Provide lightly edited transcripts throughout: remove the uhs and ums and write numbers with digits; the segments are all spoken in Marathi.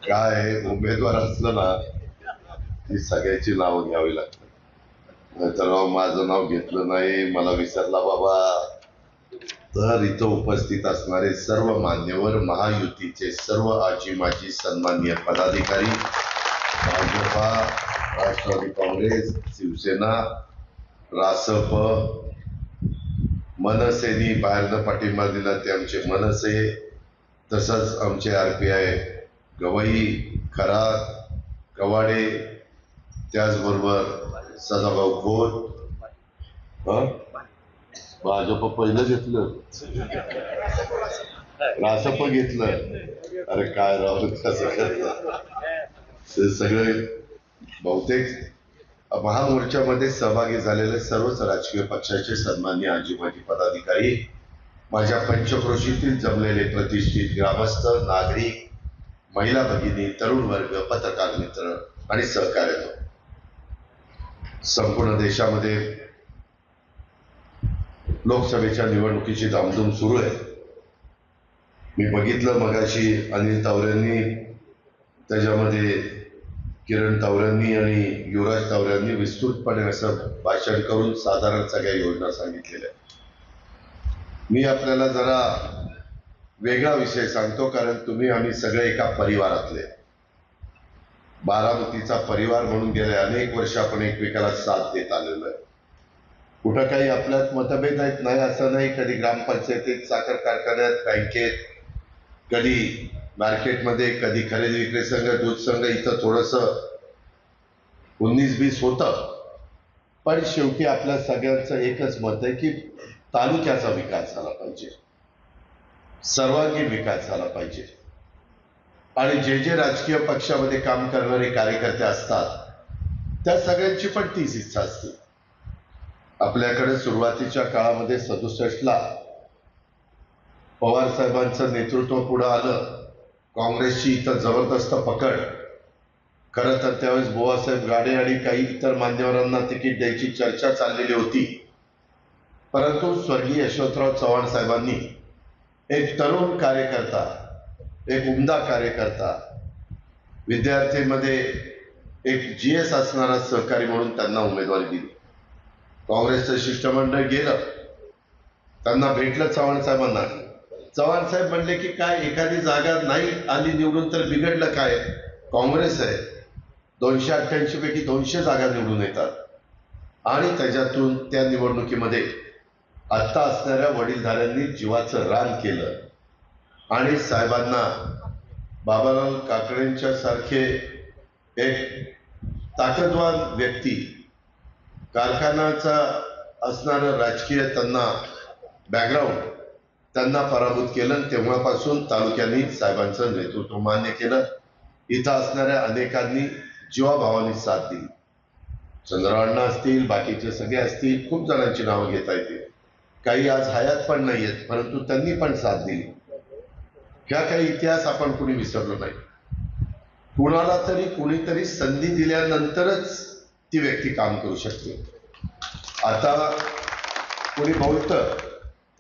काय उमेदवार असलं ना ती सगळ्याची नावं घ्यावी लागतात. नाहीतर माझं नाव घेतलं नाही, मला विसरला बाबा. तर इथं उपस्थित असणारे सर्व मान्यवर, महायुतीचे सर्व आजी माजी सन्माननीय पदाधिकारी, भाजपा, राष्ट्रवादी काँग्रेस, शिवसेना, रासप, मनसेनी बाहेरनं पाठिंबा दिला ते आमचे मनसे, तसंच आमचे RPI गवई, खरात, कवाडे, त्याचबरोबर सदाभाऊ खोत, भाजप पहिलं घेतलं, रासप घेतलं. अरे काय राहू कसं करत ते सगळे बहुतेक महामोर्चामध्ये सहभागी झालेले सर्वच राजकीय पक्षाचे सन्माननीय आजी माजी पदाधिकारी, माझ्या पंचक्रोशीतील जमलेले प्रतिष्ठित ग्रामस्थ, नागरिक, महिला भगिनी, तरुण वर्ग, पत्रकार मित्र आणि सहकार्य, संपूर्ण देशामध्ये लोकसभेच्या निवडणुकीची धामधूम सुरू आहे. मी बघितलं मगाशी अनिल तावरेंनी, त्याच्यामध्ये किरण तावरेंनी आणि युवराज तावरेंनी विस्तृतपणे असं भाषण करून साधारण सगळ्या योजना सांगितलेल्या. मी आपल्याला जरा वेगळा विषय सांगतो, कारण तुम्ही आम्ही सगळे एका परिवारातले, बारामतीचा परिवार म्हणून गेले अनेक वर्ष आपण एकमेकाला साथ देत आलेलो आहे. कुठं काही आपल्यात मतभेद आहेत नाही असं नाही. कधी ग्रामपंचायतीत, साखर कारखान्यात, बँकेत, कधी मार्केटमध्ये, कधी खरेदी विक्री संघ, दूध संघ, इथं थोडस 19-20 होतं. पण शेवटी आपल्या सगळ्यांचं एकच मत आहे की तालुक्याचा विकास झाला पाहिजे, सर्वांगीण विकास झाला पाहिजे. आणि जे जे राजकीय पक्षामध्ये काम करणारे कार्यकर्ते असतात त्या सगळ्यांची पण तीच इच्छा असते. आपल्याकडे सुरुवातीच्या काळामध्ये 67ला पवार साहेबांचं नेतृत्व पुढे आलं. काँग्रेसची इथं जबरदस्त पकड. खरं तर त्यावेळेस बुवासाहेब गाडे आणि काही इतर मान्यवरांना तिकीट द्यायची चर्चा चाललेली होती. परंतु स्वर्गीय यशवंतराव चव्हाण साहेबांनी एक तरुण कार्यकर्ता, एक उमदा कार्यकर्ता, विद्यार्थीमध्ये एक GS असणारा सहकारी म्हणून त्यांना उमेदवारी दिली. काँग्रेसचं शिष्टमंडळ गेलं, त्यांना भेटलं चव्हाण साहेबांना. चव्हाण साहेब म्हणले की काय एखादी जागा नाही आली निवडून तर बिघडलं काय, काँग्रेस आहे, 288 पैकी 200 जागा निवडून येतात. आणि त्याच्यातून त्या निवडणुकीमध्ये आत्ता असणाऱ्या वडीलधाऱ्यांनी जीवाचं रान केलं आणि साहेबांना बाबालाल काकडेंच्या सारखे एक ताकदवान व्यक्ती, कारखान्याचा असणारं राजकीय त्यांना बॅकग्राऊंड, त्यांना पराभूत केलं. तेव्हापासून तालुक्यांनी साहेबांचं नेतृत्व मान्य केलं. इथं असणाऱ्या अनेकांनी जीवाभावानी साथ दिली. चंद्रअण्णा असतील, बाकीचे सगळे असतील, खूप जणांची नावं घेता येतील. काही आज हयात पण नाही आहेत, परंतु त्यांनी पण साथ दिली. ह्या काही इतिहास आपण कुणी विसरलो नाही. कुणाला तरी कुणीतरी संधी दिल्यानंतरच ती व्यक्ती काम करू शकते. आता कुणी बोलतं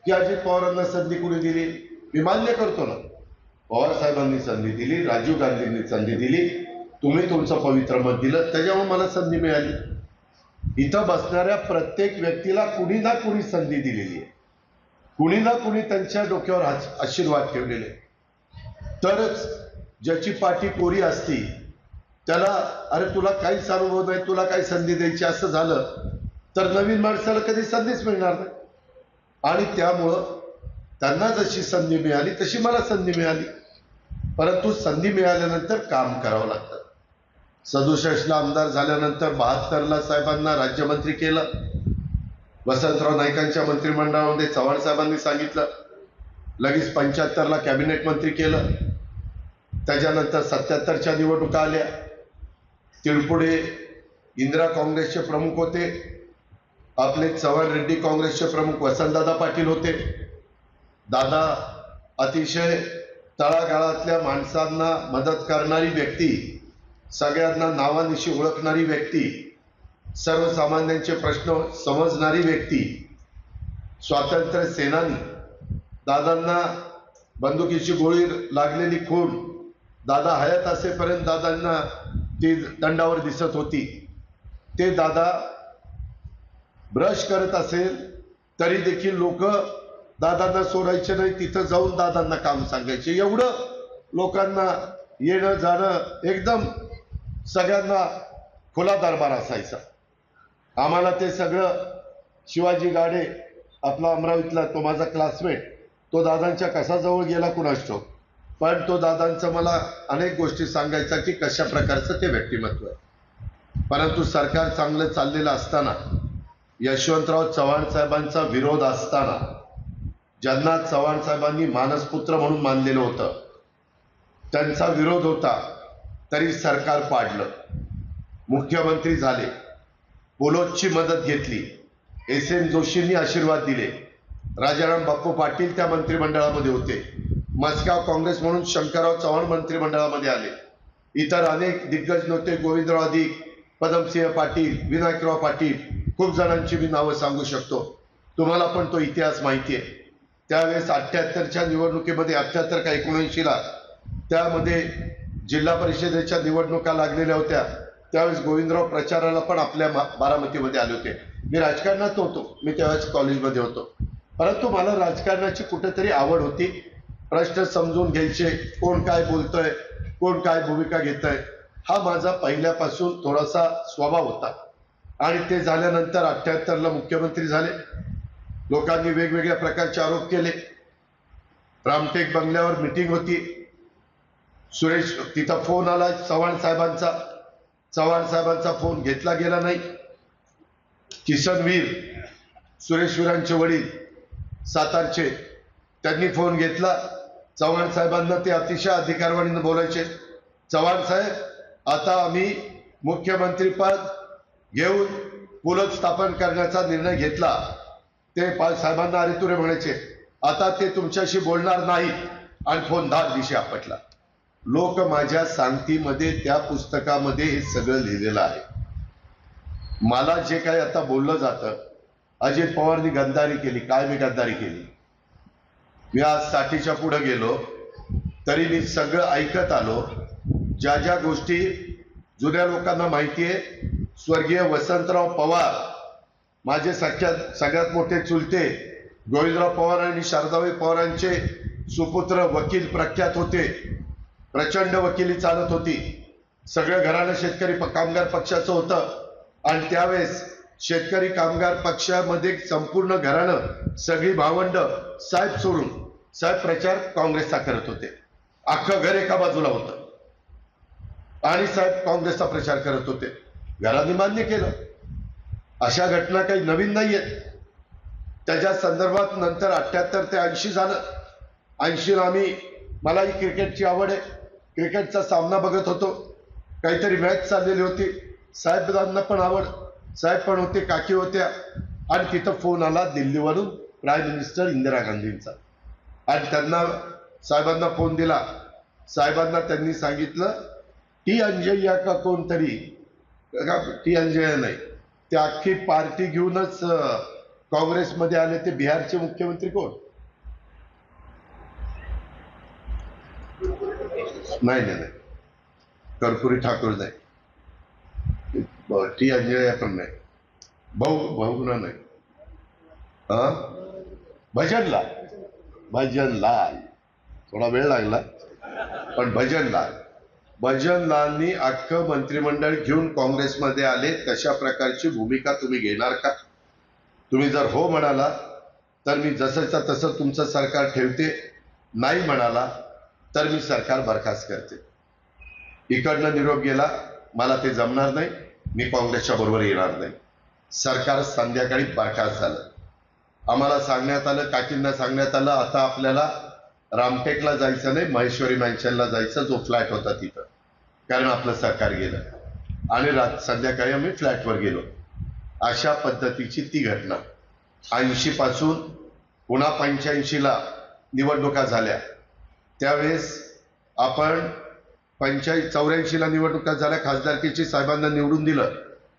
की अजित पवारांना संधी कुणी दिली, मी मान्य करतो ना, पवार साहेबांनी संधी दिली, राजीव गांधींनी संधी दिली, तुम्ही तुमचं पवित्र मत दिलं, त्याच्यामुळे मला संधी मिळाली. इथं बसणाऱ्या प्रत्येक व्यक्तीला कुणी ना कुणी संधी दिलेली आहे, कुणी ना कुणी त्यांच्या डोक्यावर आशीर्वाद ठेवलेले. तरच ज्याची पाठी कोरी असती त्याला अरे तुला काहीच अनुभव नाही, तुला काही संधी द्यायची असं झालं तर नवीन माणसाला कधी संधीच मिळणार नाही. आणि त्यामुळं त्यांना जशी संधी मिळाली तशी मला संधी मिळाली. परंतु संधी मिळाल्यानंतर काम करावं लागतं. 67ला आमदार झाल्यानंतर 72ला साहेबांना राज्यमंत्री केलं. वसंतराव नाईकांच्या मंत्रिमंडळामध्ये चव्हाण साहेबांनी सांगितलं. लगेच 75ला कॅबिनेट मंत्री केलं. त्याच्यानंतर 77च्या निवडणुका आल्या. तिळपुढे इंदिरा काँग्रेसचे प्रमुख होते, आपले चव्हाण रेड्डी काँग्रेसचे प्रमुख वसंतदादा पाटील होते. दादा अतिशय तळागाळातल्या माणसांना मदत करणारी व्यक्ती, सगळ्यांना नावानिशी ओळखणारी व्यक्ती, सर्वसामान्यांचे प्रश्न समजणारी व्यक्ती, स्वातंत्र्य सेनानी. दादांना बंदुकीची गोळी लागलेली खूण दादा हयात असेपर्यंत दादांना ती दंडावर दिसत होती, ते दादा ब्रश करत असेल तरी देखील लोक दादांना सोडायचे नाही, तिथं जाऊन दादांना काम सांगायचे. एवढं लोकांना येणं जाणं एकदम सगळ्यांना खुला दरबार असायचा. आम्हाला ते सगळं शिवाजी गाडे आपला अमरावतीतला तो माझा क्लासमेट, तो दादांच्या कसा जवळ गेला कुणास ठाऊक, पण तो दादांचं मला अनेक गोष्टी सांगायचा की कशा प्रकारचं ते व्यक्तिमत्व आहे. परंतु सरकार चांगलं चाललेलं असताना, यशवंतराव चव्हाण साहेबांचा विरोध असताना, ज्यांना चव्हाण साहेबांनी मानसपुत्र म्हणून मानलेलं होतं, त्यांचा विरोध होता तरी सरकार पाडलं. मुख्यमंत्री झाले, पोलोदची मदत घेतली, एस.एन. जोशींनी आशीर्वाद दिले, राजाराम बापू पाटील त्या मंत्रिमंडळामध्ये होते, मस्काव काँग्रेस म्हणून शंकरराव चव्हाण मंत्रिमंडळामध्ये आले, इतर अनेक दिग्गज नेते, गोविंदराव अधिक, पदमसिंह पाटील, विनायकराव पाटील, खूप जणांची मी नावं सांगू शकतो. तुम्हाला पण तो इतिहास माहिती आहे. त्यावेळेस 78च्या निवडणुकीमध्ये 78 का 79ला त्यामध्ये जिल्हा परिषदेच्या निवडणुका लागलेल्या होत्या. त्यावेळेस गोविंदराव प्रचाराला पण आपल्या बारामतीमध्ये आले होते. मी राजकारणात होतो, मी त्यावेळेस कॉलेजमध्ये होतो, परंतु मला राजकारणाची कुठेतरी आवड होती. प्रश्न समजून घ्यायचे, कोण काय बोलतोय, कोण काय भूमिका घेतोय, हा माझा पहिल्यापासून थोडासा स्वभाव होता. आणि ते झाल्यानंतर 78ला मुख्यमंत्री झाले. लोकांनी वेगवेगळ्या प्रकारचे आरोप केले. रामटेक बंगल्यावर मीटिंग होती, सुरेश तिथं फोन आला चव्हाण साहेबांचा फोन घेतला गेला नाही. किसनवीर सुरेश वीरांचे वडील सातारचे, त्यांनी फोन घेतला. चव्हाण साहेबांना ते अतिशय अधिकारवाणीने बोलायचे, चव्हाण साहेब आता आम्ही मुख्यमंत्री पद घेऊन पुलत स्थापन करण्याचा निर्णय घेतला. ते साहेबांना अरे तुरे म्हणायचे, आता ते तुमच्याशी बोलणार नाही, आणि फोन 10 दिवशी आपटला. लोक माझ्या सांगतीमध्ये त्या पुस्तकामध्ये हे सगळं लिहिलेलं आहे. मला जे काही आता बोललं जातं, अजित पवारनी गद्दारी केली, काय मी गद्दारी केली? मी आज साठीच्या पुढे गेलो तरी मी सगळं ऐकत आलो. ज्या ज्या गोष्टी जुन्या लोकांना माहिती आहे, स्वर्गीय वसंतराव पवार माझे सगळ्यात मोठे चुलते, गोविंदराव पवार आणि शारदाबाई पवारांचे सुपुत्र वकील प्रख्यात होते. प्रचंड वकिली चालत होती. सगळं घराणं शेतकरी कामगार पक्षाचं होतं, आणि त्यावेळेस शेतकरी कामगार पक्षामध्ये संपूर्ण घराणं, सगळी भावंड साहेब सोडून साहेब प्रचार काँग्रेसचा करत होते. अख्खं घर एका बाजूला होतं आणि साहेब काँग्रेसचा प्रचार करत होते. घरांनी मान्य केलं. अशा घटना काही नवीन नाहीयेत. त्याच्या संदर्भात नंतर 78 ते 80 झालं. 80ला मलाही क्रिकेटची आवड आहे, क्रिकेटचा सामना बघत होतो. काहीतरी मॅच चाललेली होती, साहेबांना पण आवड, साहेब पण होते, काकी होत्या, आणि तिथं फोन आला दिल्लीवरून प्राईम मिनिस्टर इंदिरा गांधींचा. आणि त्यांना साहेबांना फोन दिला. साहेबांना त्यांनी सांगितलं टी अंजय्या का कोणतरी, टी अंजय्या नाही, ते अख्खी पार्टी घेऊनच काँग्रेसमध्ये आले. ते बिहारचे मुख्यमंत्री कोण? नाही, कर्पूरी ठाकूर नाही, टी अंजय्या पण नाही, भाऊ नाही, भजनलाल, थोडा वेळ लागला, पण भजनलालनी अख्खं मंत्रिमंडळ घेऊन काँग्रेसमध्ये आले. तशा प्रकारची भूमिका तुम्ही घेणार का? तुम्ही जर हो म्हणाला तर मी जसंच्या तसं तुमचं सरकार ठेवते, नाही म्हणाला तर मी सरकार बरखास्त करते. इकडनं निरोप गेला, मला ते जमणार नाही, मी काँग्रेसच्या बरोबर येणार नाही. सरकार संध्याकाळी बरखास्त झालं. आम्हाला सांगण्यात आलं, काकींना सांगण्यात आलं, आता आपल्याला रामटेकला जायचं नाही, महेश्वरी मॅन्शनला जायचं, जो फ्लॅट होता तिथं, कारण आपलं सरकार गेलं. आणि संध्याकाळी आम्ही फ्लॅटवर गेलो. अशा पद्धतीची ती घटना. 80 पासून पुन्हा 85ला निवडणुका झाल्या. त्यावेळेस आपण 84ला निवडणुका झाल्या, खासदारकीची साहेबांना निवडून दिलं.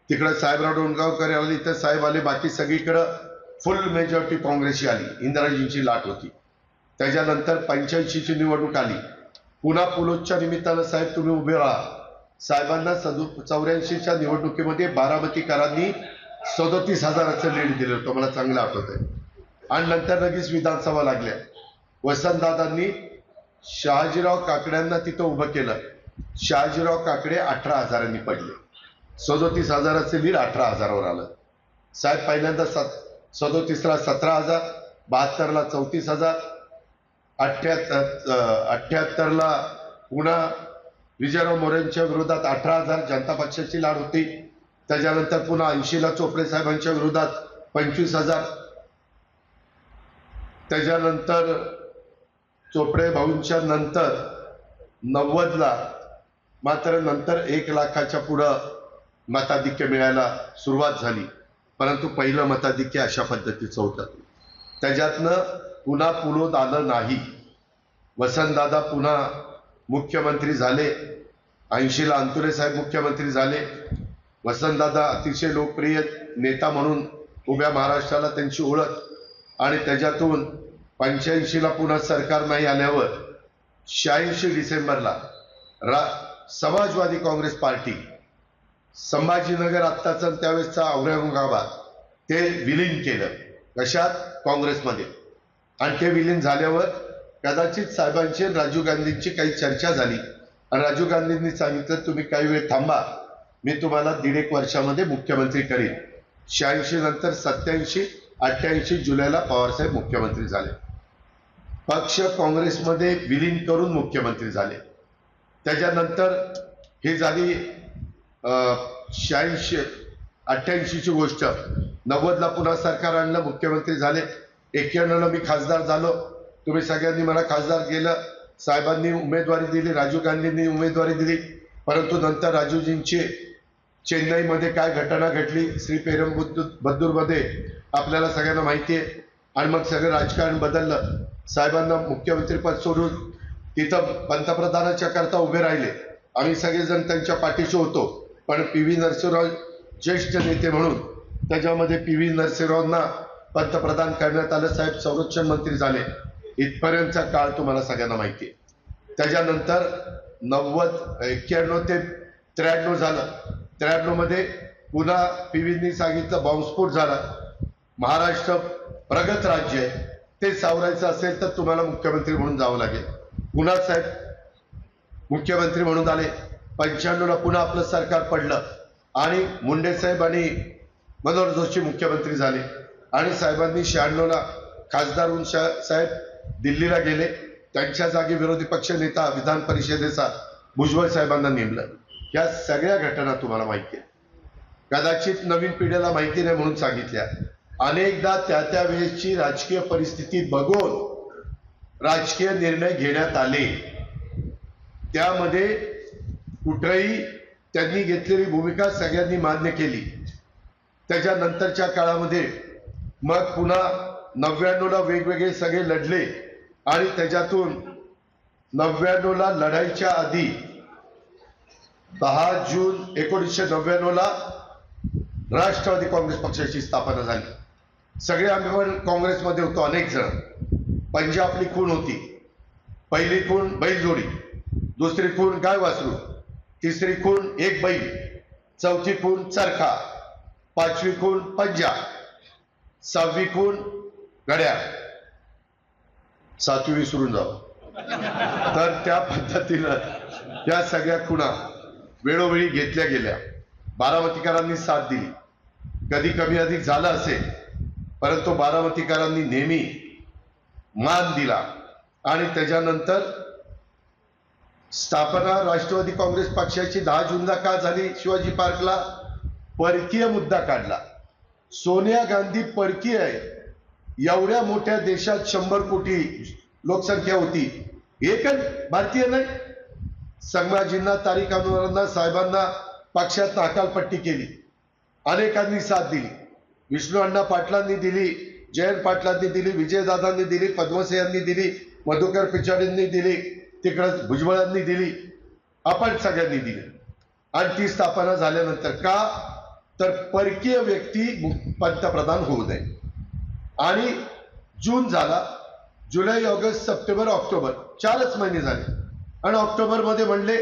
तिकडं साहेबराव डोणगावकर आले, इथं साहेब आले, बाकी सगळीकडं फुल मेजॉरिटी काँग्रेसची आली. इंदिराजींची लाट होती. त्याच्यानंतर 85ची निवडणूक आली, पुन्हा पुलोच्या निमित्तानं साहेब तुम्ही उभे राहा. साहेबांना 84च्या निवडणुकीमध्ये बारामतीकरांनी 37,000चं लीड दिलं होतं, मला चांगलं आठवत आहे. आणि नंतर लगेच विधानसभा लागल्या. वसंतदादांनी शहाजीराव काकड्यांना तिथं उभं केलं. शहाजीराव काकडे 18,000नी पडले. 37,000चं लीड 18,000वर आलं. साहेब पहिल्यांदा 37ला 17,000, 72ला 34,000, 78ला पुन्हा विजयराव मोरेंच्या विरोधात 18,000 जनता पक्षाची लाट होती. त्याच्यानंतर पुन्हा 80ला चोपडे साहेबांच्या विरोधात 25,000. त्याच्यानंतर चोपडे भाऊंच्या नंतर 90ला मात्र नंतर 1 लाखाच्या पुढं मताधिक्य मिळायला सुरुवात झाली. परंतु पहिलं मताधिक्य अशा पद्धतीचं होतं. त्याच्यातनं पुन्हा पुलोद आलं नाही. वसंतदादा पुन्हा मुख्यमंत्री झाले. 80ला अंतुरे साहेब मुख्यमंत्री झाले. वसंतदादा अतिशय लोकप्रिय नेता म्हणून उभ्या महाराष्ट्राला त्यांची ओळख. आणि त्याच्यातून 85ला पुन्हा सरकार नाही आल्यावर 86 डिसेंबरला समाजवादी काँग्रेस पार्टी संभाजीनगर आत्ताचं त्यावेळेसचा औरंगाबाद ते विलीन केलं. कशात? काँग्रेसमध्ये. आणि ते विलीन झाल्यावर कदाचित साहेबांची राजीव गांधींची काही चर्चा झाली आणि राजीव गांधींनी सांगितलं तुम्ही काही वेळ थांबा, मी तुम्हाला 1.5 वर्षामध्ये मुख्यमंत्री करीन. 86 नंतर 87, 88 जुलैला पवारसाहेब मुख्यमंत्री झाले. पक्ष काँग्रेसमध्ये विलीन करून मुख्यमंत्री झाले. त्याच्यानंतर हे झाली 88ची गोष्ट. 90ला पुन्हा सरकार आणलं, मुख्यमंत्री झाले. 91ला मी खासदार झालो. तुम्ही सगळ्यांनी मला खासदार केलं. साहेबांनी उमेदवारी दिली, राजीव गांधींनी उमेदवारी दिली. परंतु नंतर राजूजींची चेन्नईमध्ये काय घटना घडली, श्रीपेरंबद्दूरमध्ये आपल्याला सगळ्यांना माहिती आहे. आणि मग सगळं राजकारण बदललं. साहेबांना मुख्यमंत्रीपद सोडून तिथं पंतप्रधानाच्या करता उभे राहिले. आम्ही सगळेजण त्यांच्या पाठीशी होतो. पण PV नरसिंहराव ज्येष्ठ नेते म्हणून त्याच्यामध्ये PV नरसिंहरावांना पंतप्रधान करण्यात आलं. साहेब संरक्षण मंत्री झाले. इथपर्यंतचा काळ तुम्हाला सगळ्यांना माहिती आहे. त्याच्यानंतर 91 ते 93 झालं. 93 मध्ये पुन्हा PVंनी सांगितलं बॉम्बस्फोट झाला. महाराष्ट्र प्रगत राज्य आहे, ते सावरायचं असेल तर तुम्हाला मुख्यमंत्री म्हणून जावं लागेल. पुन्हा साहेब मुख्यमंत्री म्हणून आले. 95ला पुन्हा आपलं सरकार पडलं आणि मुंडे साहेब आणि मनोहर जोशी मुख्यमंत्री झाले. आणि साहेबांनी 96ला खासदार होऊन साहेब दिल्लीला गेले. त्यांच्या जागी विरोधी पक्ष नेता विधान परिषदेचा भुजबळ साहेबांना नेमलं. या सगळ्या घटना तुम्हाला माहिती आहे. कदाचित नवीन पिढीला माहिती नाही म्हणून सांगितल्या. अनेकदा त्या वेळेची राजकीय परिस्थिती बघून राजकीय निर्णय घेण्यात आले. त्यामध्ये कुठेही त्यांनी घेतलेली भूमिका सगळ्यांनी मान्य केली. त्याच्यानंतरच्या काळामध्ये मग पुन्हा 99ला वेगवेगळे सगळे लढले. आणि त्याच्यातून 99ला लढाईच्या आधी 10 जून 1999ला राष्ट्रवादी काँग्रेस पक्षाची स्थापना झाली. सगळे आम्ही पण काँग्रेसमध्ये होतो. अनेक जण. पंजाबली खूण होती. पहिली खूण बैलजोडी, दुसरी खूण गाय वासरू, तिसरी खूण एक बैल, चौथी खूण चरखा, 5वी खूण पंजा, 6वी खूण घड्याळ, 7वी विसरून जाऊ. तर त्या पद्धतीनं या सगळ्या खुणा वेळोवेळी घेतल्या गेल्या. बारामतीकरांनी साथ दिली. कधी कमी अधिक झालं असेल, परंतु बारामतीकरांनी नेहमी मान दिला. आणि त्याच्यानंतर स्थापना राष्ट्रवादी काँग्रेस पक्षाची 10 जूनला का झाली? शिवाजी पार्कला परकीय मुद्दा काढला. सोनिया गांधी परकीय आहे. एवढ्या मोठ्या देशात 100 कोटी लोकसंख्या होती, एकच भारतीय नाही. संभाजींना, तारिक अनवरांना, साहेबांना पक्षात हकालपट्टी केली. अनेकांनी साथ दिली. विष्णू अण्णा पाटलांनी दिली, जयंत पाटलांनी दिली, विजयदादांनी दिली, पद्मसिंहांनी दिली, मधुकर पिचाडींनी दिली, तिकडं भुजबळांनी दिली, आपण सगळ्यांनी दिली. आणि ती स्थापना झाल्यानंतर का तर परकीय व्यक्ती पंतप्रधान होऊ नये. आणि जून झाला, जुलै, ऑगस्ट, सप्टेंबर, ऑक्टोबर 4च महिने झाले आणि ऑक्टोबरमध्ये म्हणले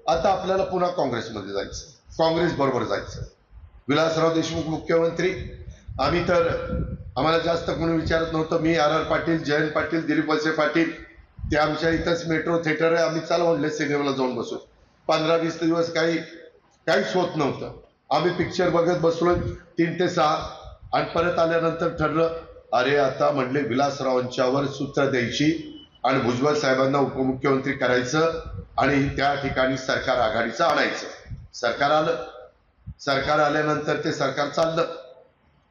आता आपल्याला पुन्हा काँग्रेसमध्ये जायचं, काँग्रेस बरोबर जायचं. विलासराव देशमुख मुख्यमंत्री. आम्हाला जास्त कोणी विचारत नव्हतं. मी आर पाटील, जयंत पाटील, दिलीप वळसे पाटील, ते आमच्या इथंच मेट्रो थिएटर आहे, आम्ही चला म्हणले सिनेमाला जाऊन बसू. 15-20 दिवस काहीच होत नव्हतं. आम्ही पिक्चर बघत बसलो 3 ते 6 आणि परत आल्यानंतर ठरलं अरे आता म्हणले विलासरावांच्यावर सूत्र द्यायची आणि भुजबळ साहेबांना उपमुख्यमंत्री करायचं आणि त्या ठिकाणी सरकार आघाडीचं आणायचं. सरकार आलं. सरकार आल्यानंतर ते सरकार चाललं.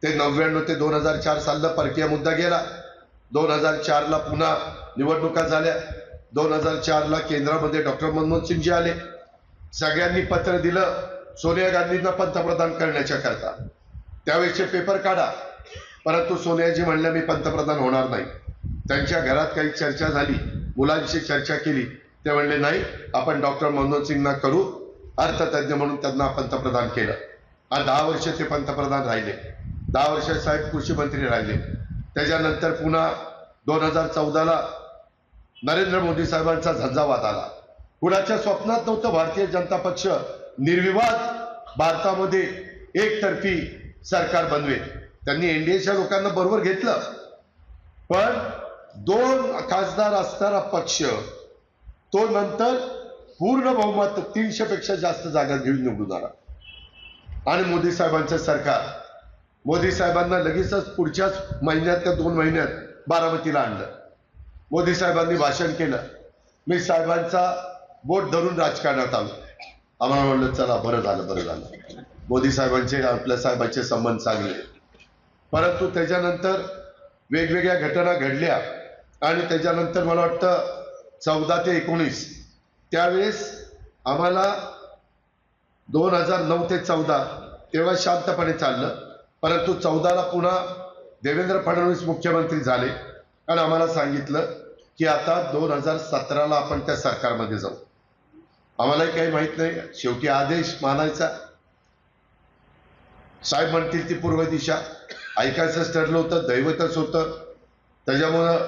ते 99 ते 2004 सालला परकीय मुद्दा गेला. 2004ला पुन्हा निवडणुका झाल्या. 2004ला केंद्रामध्ये डॉक्टर मनमोहन सिंगजी आले. सगळ्यांनी पत्र दिलं सोनिया गांधींना पंतप्रधान करण्याच्या करता. त्यावेळेचे पेपर काढा. परंतु सोनियाजी म्हणल्या मी पंतप्रधान होणार नाही. त्यांच्या घरात काही चर्चा झाली, मुलांशी चर्चा केली. ते म्हणले नाही आपण डॉक्टर मनमोहन सिंगना करू, अर्थतज्ञ म्हणून त्यांना पंतप्रधान केलं आणि 10 वर्ष ते पंतप्रधान राहिले. 10 वर्ष साहेब कृषी मंत्री राहिले. त्याच्यानंतर पुन्हा 2014ला नरेंद्र मोदी साहेबांचा झंझावात आला. कुणाच्या स्वप्नात नव्हतं भारतीय जनता पक्ष निर्विवाद भारतामध्ये एकतर्फी सरकार बनवेल. त्यांनी एनडीएच्या लोकांना बरोबर घेतलं, पण 2 खासदार असणारा पक्ष तो नंतर पूर्ण बहुमत 300 पेक्षा जास्त जागा घेऊन निवडून आला. आणि मोदी साहेबांचं सरकार, मोदी साहेबांना लगेचच पुढच्याच महिन्यात त्या 2 महिन्यात बारामतीला आणलं. मोदी साहेबांनी भाषण केलं. मी साहेबांचा बोट धरून राजकारणात आलो. आम्हाला म्हणलं चला बरं झालं. मोदी साहेबांचे आपल्या साहेबांचे संबंध चांगले. परंतु त्याच्यानंतर वेगवेगळ्या घटना घडल्या आणि त्याच्यानंतर मला वाटतं 14 ते 19 त्यावेळेस आम्हाला 2009 ते 14 तेव्हा शांतपणे चाललं. परंतु 14ला पुन्हा देवेंद्र फडणवीस मुख्यमंत्री झाले आणि आम्हाला सांगितलं की आता 2017ला आपण त्या सरकारमध्ये जाऊ. आम्हालाही काही माहित नाही. शेवटी आदेश मानायचा. साहेब म्हणतील ती पूर्व दिशा ऐकायचंच ठरलं होतं. दैवतच होतं. त्याच्यामुळं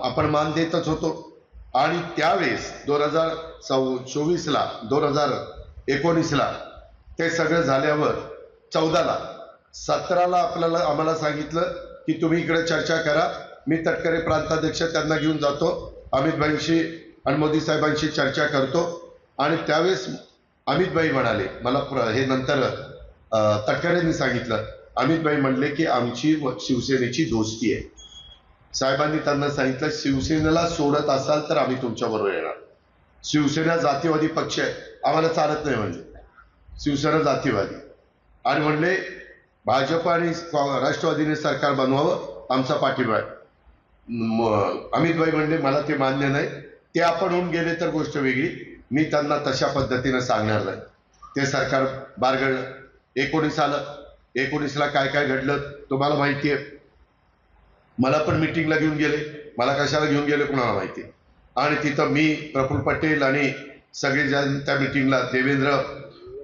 आपण मान देतच होतो. आणि त्यावेळेस 2024ला 2019ला ते सगळं झाल्यावर 14ला 17ला आम्हाला सांगितलं की तुम्ही इकडे चर्चा करा. मी तटकरे प्रांताध्यक्ष त्यांना घेऊन जातो. अमित भाईंशी आणि मोदी साहेबांशी चर्चा करतो. आणि त्यावेळेस अमित भाई म्हणाले मला हे नंतर तटकरेंनी सांगितलं. अमित भाई म्हणले की आमची शिवसेनेची दोस्ती आहे. साहेबांनी त्यांना सांगितलं शिवसेनेला सोडत असाल तर आम्ही तुमच्या बरोबर येणार. शिवसेना जातीवादी पक्ष आहे, आम्हाला चालत नाही म्हणले. शिवसेना जातीवादी. आणि म्हणले भाजप आणि राष्ट्रवादीने सरकार बनवावं, आमचा पाठिंबा आहे. अमित भाई म्हणले मला ते मान्य नाही. ते आपण होऊन गेले तर गोष्ट वेगळी. मी त्यांना तशा पद्धतीने सांगणार नाही. ते सरकार बारगळलं. 19 आलं. 19ला काय काय घडलं तुम्हाला माहिती आहे. मला पण मिटिंगला घेऊन गेले. मला कशाला घेऊन गेले कुणाला माहिती. आणि तिथं मी, प्रफुल्ल पटेल आणि सगळेजण त्या मिटिंगला, देवेंद्र,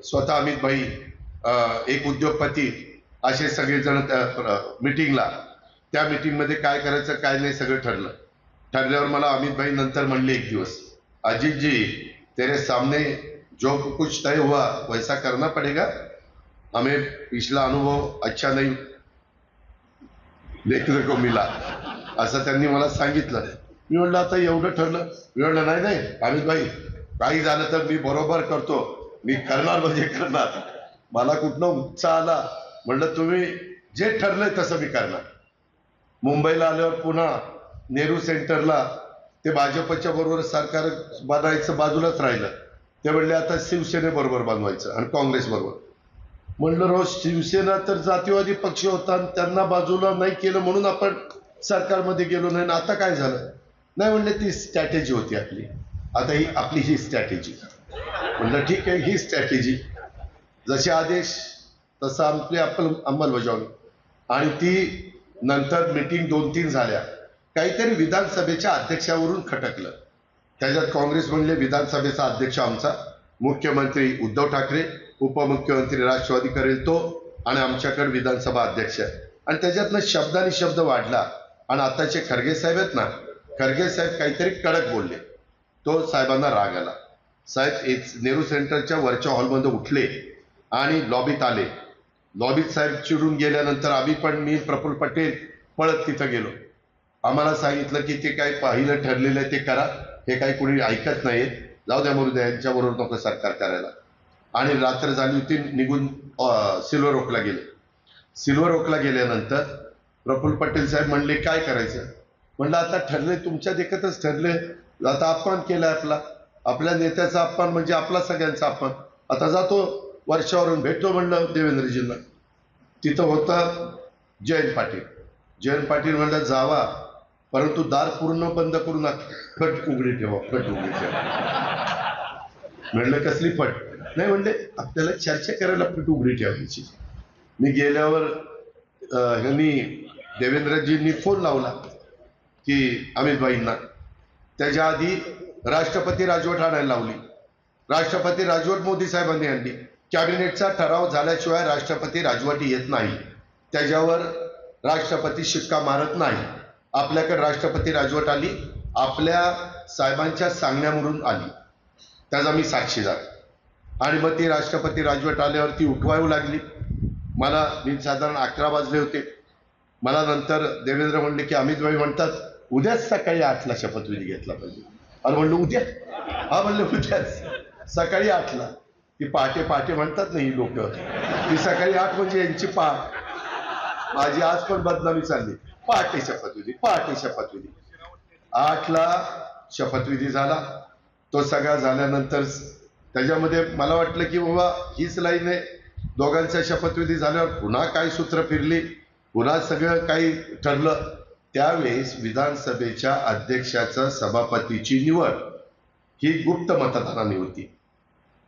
स्वतः अमित भाई, एक उद्योगपती, असे सगळेजण त्या मिटिंगला, त्या मिटिंगमध्ये काय करायचं काय नाही सगळं ठरलं. ठरल्यावर मला अमित भाई नंतर म्हणले एक दिवस अजित जी तेरे सामने जो कुछ तय हुआ वैसा करना पड़ेगा. हमें पिछला अनुभव अच्छा नहीं देखने को मिला असं त्यांनी मला सांगितलं. मी म्हणलं आता एवढं ठरलं. मी म्हणलं नाही अमित भाई काही झालं तर मी बरोबर करतो. मी करणार म्हणजे करणार. मला कुठनं उत्साह आला. म्हणलं तुम्ही जे ठरलंय तसं मी करणार. मुंबईला आल्यावर पुन्हा नेहरू सेंटरला ते भाजपच्या बरोबर सरकार बनायचं बाजूलाच राहिलं. ते म्हणले आता शिवसेनेबरोबर बनवायचं आणि काँग्रेस बरोबर. म्हणलं रोज शिवसेना तर जातीवादी पक्ष होता आणि त्यांना बाजूला नाही केलं म्हणून आपण सरकारमध्ये गेलो नाही. आता काय झालं नाही म्हणले ती स्ट्रॅटेजी होती आपली. आता ही आपली ही स्ट्रॅटेजी. म्हणलं ठीक आहे ही स्ट्रॅटेजी. जसे आदेश तसं आपली अंमलबजावणी. आणि ती नंतर मीटिंग 2-3 झाल्या. काहीतरी विधानसभेच्या अध्यक्षावरून खटकलं. त्याच्यात काँग्रेस म्हणले विधानसभेचा अध्यक्ष आमचा, मुख्यमंत्री उद्धव ठाकरे, उपमुख्यमंत्री राष्ट्रवादी करेल तो, आणि आमच्याकडे विधानसभा अध्यक्ष आहे. आणि त्याच्यातनं शब्दानी शब्द वाढला. आणि आताचे खरगे साहेब आहेत ना, खरगे साहेब काहीतरी कडक बोलले. तो साहेबांना राग आला. साहेब नेहरू सेंटरच्या वरच्या हॉलमध्ये उठले आणि लॉबीत आले. लॉबीत साहेब चिडून गेल्यानंतर आम्ही पण, मी प्रफुल्ल पटेल पळत तिथं गेलो. आम्हाला सांगितलं की ते काय पाहिलं ठरलेलं आहे ते करा, हे काही कोणी ऐकत नाहीये, जाऊ द्या मरू द्या, यांच्याबरोबर नको सरकार करायला. आणि रात्र झाली होती, निघून सिल्वर ओकला गेले. सिल्वर ओकला गेल्यानंतर प्रफुल्ल पटेल साहेब म्हणले काय करायचं. म्हणलं आता ठरले, तुमच्या देखतच ठरले, आता अपमान केलाय आपला, आपल्या नेत्याचा अपमान म्हणजे आपला सगळ्यांचा अपमान. आता जातो वर्षावरून भेटतो म्हणलं देवेंद्रजींना. तिथं होतं जयंत पाटील. जयंत पाटील म्हणलं जावा, परंतु दार पूर्ण बंद करू नका, फट उघडी ठेवा, फट उघडी ठेवा. म्हणलं कसली फट. नाही म्हणले आपल्याला चर्चा करायला फट उघडी ठेवायची. मी गेल्यावर ह्यांनी देवेंद्रजींनी फोन लावला की अमितभाईंना. त्याच्या आधी राष्ट्रपती राजवट आणायला लावली. राष्ट्रपती राजवट मोदी साहेबांनी आणली. कॅबिनेटचा ठराव झाल्याशिवाय राष्ट्रपती राजवटी येत नाही, त्याच्यावर राष्ट्रपती शिक्का मारत नाही. आपल्याकडे राष्ट्रपती राजवट आली, आपल्या साहेबांच्या सांगण्यावरून आली, त्याचा मी साक्षीदार. आणि मग ती राष्ट्रपती राजवट आल्यावर ती उठवावी लागली. मी साधारण 11 वाजले होते. मला नंतर देवेंद्र म्हणले की अमितभाई म्हणतात उद्याच सकाळी 8ला शपथविधी घेतला पाहिजे. अरे म्हणलं उद्या? हा म्हणलं उद्याच सकाळी 8ला. ती पहाटे पहाटे म्हणतात ना ही लोक, ती सकाळी 8 म्हणजे यांची पहाट. माझी आज पण बदनामी चालली. पहाटे शपथविधी, पहाटे शपथविधी. 8ला शपथविधी झाला. तो सगळा झाल्यानंतर त्याच्यामध्ये मला वाटलं की बाबा हीच लाईन आहे. दोघांचा शपथविधी झाल्यावर पुन्हा काय सूत्र फिरली, पुन्हा सगळं काही ठरलं. त्यावेळेस विधानसभेच्या अध्यक्षाचं सभापतीची निवड ही गुप्त मतदानाने होती.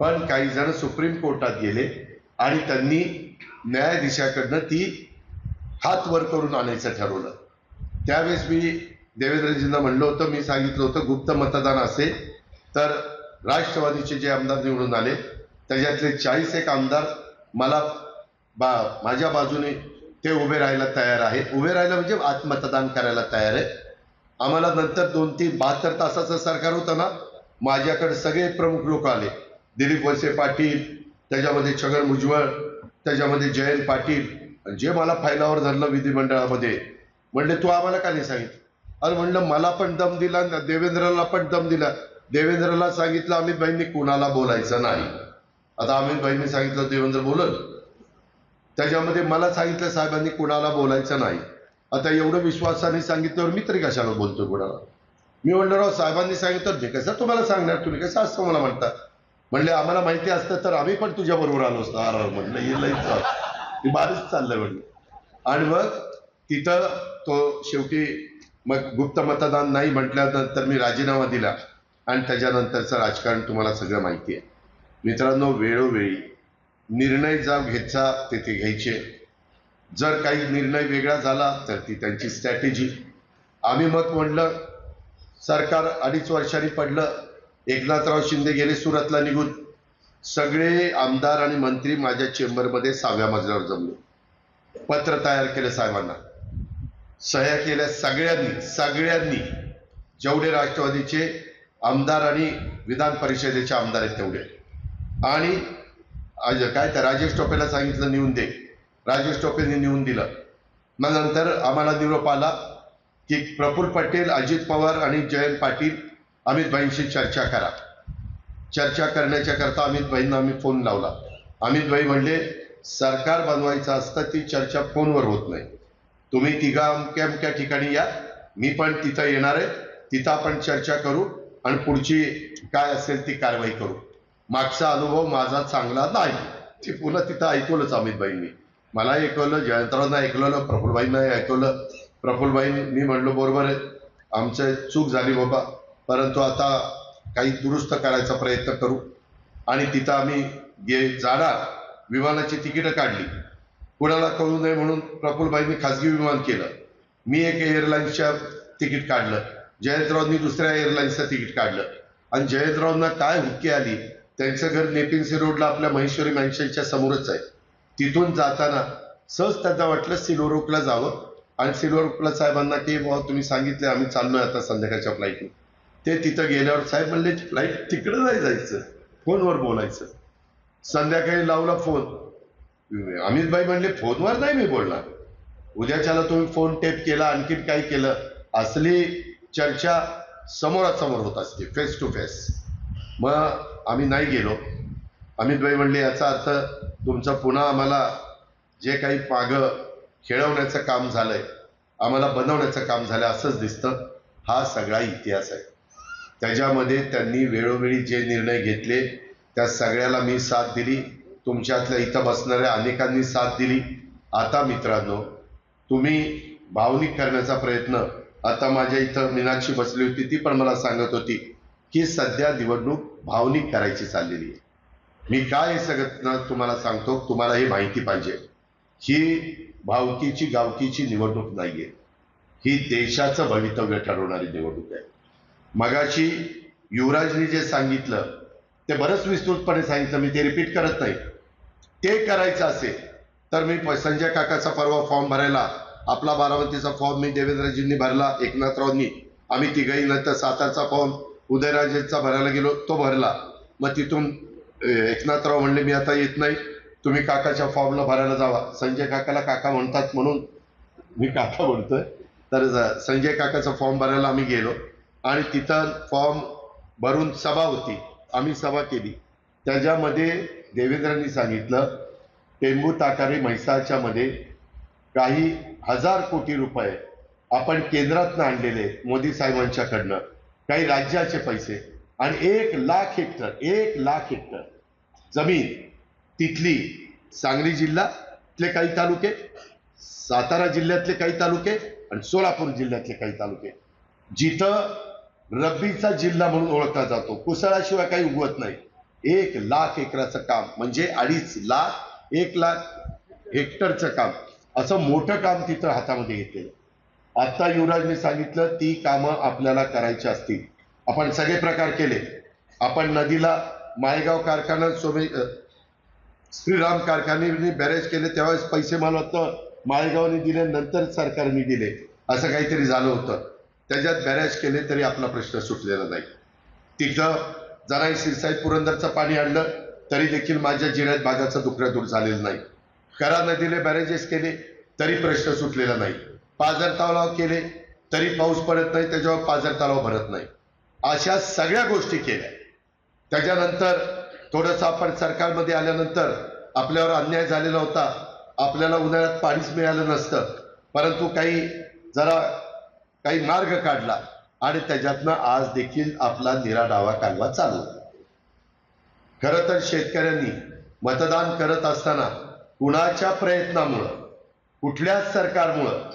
पण काही जण सुप्रीम कोर्टात गेले आणि त्यांनी न्यायाधीशाकडनं ती हात वर करून आणायचं ठरवलं. त्यावेळेस मी देवेंद्रजींना म्हणलं होतं, मी सांगितलं होतं गुप्त मतदान असेल तर राष्ट्रवादीचे जे आमदार निवडून आले त्याच्यातले 41 आमदार मला माझ्या बाजूने ते उभे राहायला तयार आहेत. उभे राहायला म्हणजे आत्मतदान करायला तयार आहे. आम्हाला नंतर 72 तासाचं सरकार होतं ना, माझ्याकडे सगळे प्रमुख लोक आले. दिलीप वळसे पाटील, त्याच्यामध्ये छगन भुजबळ, त्याच्यामध्ये जयंत पाटील, जे मला फायलावर धरलं विधिमंडळामध्ये. म्हणले तू आम्हाला का नाही सांगितलं. अरे म्हणलं मला पण दम दिला, देवेंद्रला पण दम दिला. देवेंद्रला सांगितलं अमितभाईंनी कुणाला बोलायचं नाही. आता अमितभाईंनी सांगितलं देवेंद्र बोलल, त्याच्यामध्ये मला सांगितलं साहेबांनी कुणाला बोलायचं नाही. आता एवढं विश्वासाने सांगितल्यावर मी तरी कशाला बोलतो कुणाला. मी म्हणलं राव साहेबांनी सांगितलं मी कसं तुम्हाला सांगणार, तुम्ही कसं असतं मला म्हणता. म्हणले आम्हाला माहिती असतं तर आम्ही पण तुझ्या बरोबर आलो असतो. अरे म्हणलं हे लई बारीच चाललंय म्हणलं. आणि मग तिथं तो शेवटी मग गुप्त मतदान नाही म्हटल्यानंतर मी राजीनामा दिला आणि त्याच्यानंतरचं राजकारण तुम्हाला सगळं माहिती आहे. मित्रांनो, वेळोवेळी निर्णय जा घ्यायचा ते घ्यायचे. जर काही निर्णय वेगळा झाला तर ती त्यांची स्ट्रॅटेजी. आम्ही मग म्हणलं सरकार 2.5 वर्षांनी पडलं. एकनाथराव शिंदे गेले सुरतला निघून. सगळे आमदार आणि मंत्री माझ्या चेंबरमध्ये 6व्या मजल्यावर जमले. पत्र तयार केलं साहेबांना, सह्या केल्या सगळ्यांनी जेवढे राष्ट्रवादीचे आमदार आणि विधान परिषदेचे आमदार आहेत तेवढे. आणि काय तर राजेश टोपेला सांगितलं नेऊन दे. राजेश टोपेने नेऊन दिलं. मग नंतर आम्हाला निरोप आला की प्रफुल्ल पटेल, अजित पवार आणि जयंत पाटील अमितभाईंशी चर्चा करा. चर्चा करण्याच्या करता अमितभाईंना आम्ही फोन लावला. अमितभाई म्हणले सरकार बनवायचं असतं ती चर्चा फोनवर होत नाही. तुम्ही तिघा अमक्या ठिकाणी या, मी पण तिथं येणार आहे. तिथं आपण चर्चा करू आणि पुढची काय असेल ती कारवाई करू. मागचा अनुभव माझा चांगला नाही. ती पुन्हा तिथं ऐकवलंच अमितभाईंनी. मला ऐकवलं, जयंतरावना ऐकवलं, प्रफुल्लभाईंना ऐकवलं. प्रफुल्लभाई मी म्हणलो बरोबर आहे, आमचं चूक झाली बाबा, परंतु आता काही दुरुस्त करायचा प्रयत्न करू. आणि तिथं आम्ही जाणार. विमानाची तिकीटं काढली, कुणाला कळू नये म्हणून प्रफुल्लभाईंनी खाजगी विमान केलं. मी एक एअरलाईन्सच्या तिकीट काढलं, जयंतरावनी दुसऱ्या एअरलाईन्सचं तिकीट काढलं. आणि जयंतरावांना काय हुक्की आली, त्यांचं घर नेपिन्सी रोडला आपल्या महेश्वरी मॅन्शनच्या समोरच आहे. तिथून जाताना सहज त्यांना वाटलं सिल्वर ओकला जावं आणि सिल्वर ओकला साहेबांना की बाबा तुम्ही सांगितले आम्ही चाललोय आता संध्याकाळच्या फ्लाईटने. ते तिथं गेल्यावर साहेब म्हणले फ्लाईट तिकडे नाही जायचं, फोनवर बोलायचं. संध्याकाळी लावला फोन, अमितभाई म्हणले फोनवर नाही मी बोलणार, उद्याच्याला तुम्ही फोन टेप केला आणखीन काही केलं, असली चर्चा समोरासमोर होत असते, फेस टू फेस. मग आम्ही नाही गेलो. अमितभाई म्हणले याचा अर्थ तुमचं पुन्हा आम्हाला जे काही मागं खेळवण्याचं काम झालंय, आम्हाला बनवण्याचं काम झालं असंच दिसतं. हा सगळा इतिहास आहे. त्याच्यामध्ये त्यांनी वेळोवेळी जे निर्णय घेतले त्या सगळ्याला मी साथ दिली, तुमच्यातल्या इथं बसणाऱ्या अनेकांनी साथ दिली. आता मित्रांनो, तुम्ही भावनिक करण्याचा प्रयत्न, आता माझ्या इथं मीनाक्षी बसली होती, ती पण मला सांगत होती की सध्या निवडणूक भावनिक करायची चाललेली आहे. मी काय हे सगळं तुम्हाला सांगतो, तुम्हाला हे माहिती पाहिजे. ही भावकीची गावकीची निवडणूक नाहीये, ही देशाचं भवितव्य ठरवणारी निवडणूक आहे. मगाशी युवराजनी जे सांगितलं ते बरंच विस्तृतपणे सांगितलं, मी ते रिपीट करत नाही. ते करायचं असेल तर मी संजय काकाचा परवा फॉर्म भरायला, आपला बारामतीचा फॉर्म मी देवेंद्रजींनी भरला, एकनाथरावांनी, आम्ही तिघही, नंतर सातारचा फॉर्म उदयराजेंचा भरायला गेलो, तो भरला. मग तिथून एकनाथराव म्हणले मी आता येत नाही, तुम्ही काकाच्या फॉर्मला भरायला जावा. संजय काकाला काका म्हणतात म्हणून मी काका म्हणतोय. तर संजय काकाचा फॉर्म भरायला आम्ही गेलो आणि तिथं फॉर्म भरून सभा होती, आम्ही सभा केली. त्याच्यामध्ये देवेंद्रांनी सांगितलं टेंबू ताकारे म्हैसाळच्या मध्ये काही 1000 कोटी रुपये आपण केंद्रातनं आणलेले मोदी साहेबांच्याकडनं, काही राज्याचे पैसे, आणि 1,00,000 हेक्टर जमीन तिथली, सांगली जिल्ह्यातले काही तालुके, सातारा जिल्ह्यातले काही तालुके आणि सोलापूर जिल्ह्यातले काही तालुके, जिथं रब्बीचा जिल्हा म्हणून ओळखला जातो, कुसळाशिवाय काही उगवत नाही. 1,00,000 एकराचं काम म्हणजे 2,50,000 1,00,000 हेक्टरचं काम, असं मोठं काम तिथं हातामध्ये घेतलेलं. आता युवराजने सांगितलं ती कामं आपल्याला करायची असतील. आपण सगळे प्रकार केले. आपण नदीला माळेगाव कारखाना, श्रीराम कारखान्याने बॅरेज केले, त्यावेळेस पैसे मला वाटतं माळेगावने दिले, नंतर सरकारने दिले, असं काहीतरी झालं होतं. त्याच्यात बॅरेज केले तरी आपला प्रश्न सुटलेला नाही. तिथं जराही शिरसाई पुरंदरचं पाणी आणलं तरी देखील माझ्या जिल्ह्यात बागाचा दुखऱ्या दूर झालेला नाही. करा नदीले बॅरेजेस केले तरी प्रश्न सुटलेला नाही. पाझर तलाव केले तरी पाऊस पडत नाही, त्याच्यावर पाझर तलाव भरत नाही. अशा सगळ्या गोष्टी केल्या. त्याच्यानंतर थोडंसं आपण सरकारमध्ये आल्यानंतर आपल्यावर अन्याय झालेला होता, आपल्याला उन्हाळ्यात पाणीच मिळालं नसतं, परंतु काही मार्ग काढला आणि त्याच्यातनं आज देखील आपला निराडावा कालवा चालू. खरं तर शेतकऱ्यांनी मतदान करत असताना कुणाच्या प्रयत्नामुळं, कुठल्याच सरकारमुळं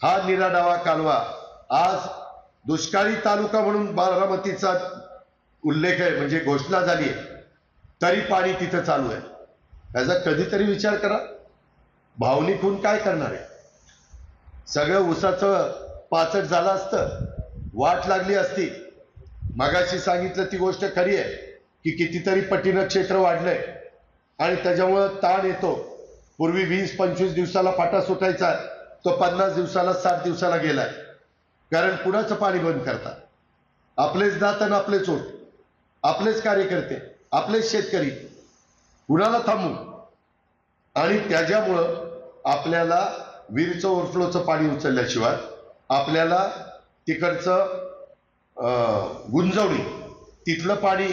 हा निराडावा कालवा आज दुष्काळी तालुका म्हणून बारामतीचा उल्लेख आहे, म्हणजे घोषणा झाली आहे, तरी पाणी तिथं चालू आहे. याचा कधीतरी विचार करा. भावनिक होऊन काय करणार आहे? सगळं ऊसाचं पाचट झालं असतं, वाट लागली असती. मगाशी सांगितलं ती गोष्ट खरी आहे की कितीतरी पटीनं क्षेत्र वाढलंय आणि त्याच्यामुळं ताण येतो. पूर्वी 20-25 दिवसाला पाटा सुटायचा, तो 50 दिवसाला 60 दिवसाला गेलाय. कारण कुणाचं पाणी बंद करतात? आपलेच दात आणि आपलेच ओठ, आपलेच कार्यकर्ते, आपलेच शेतकरी, कुणाला थांबू? आणि त्याच्यामुळं आपल्याला विहिरीचं ओव्हरफ्लोचं पाणी उचलल्याशिवाय, आपल्याला तिकडचं गुंजवणी तिथलं पाणी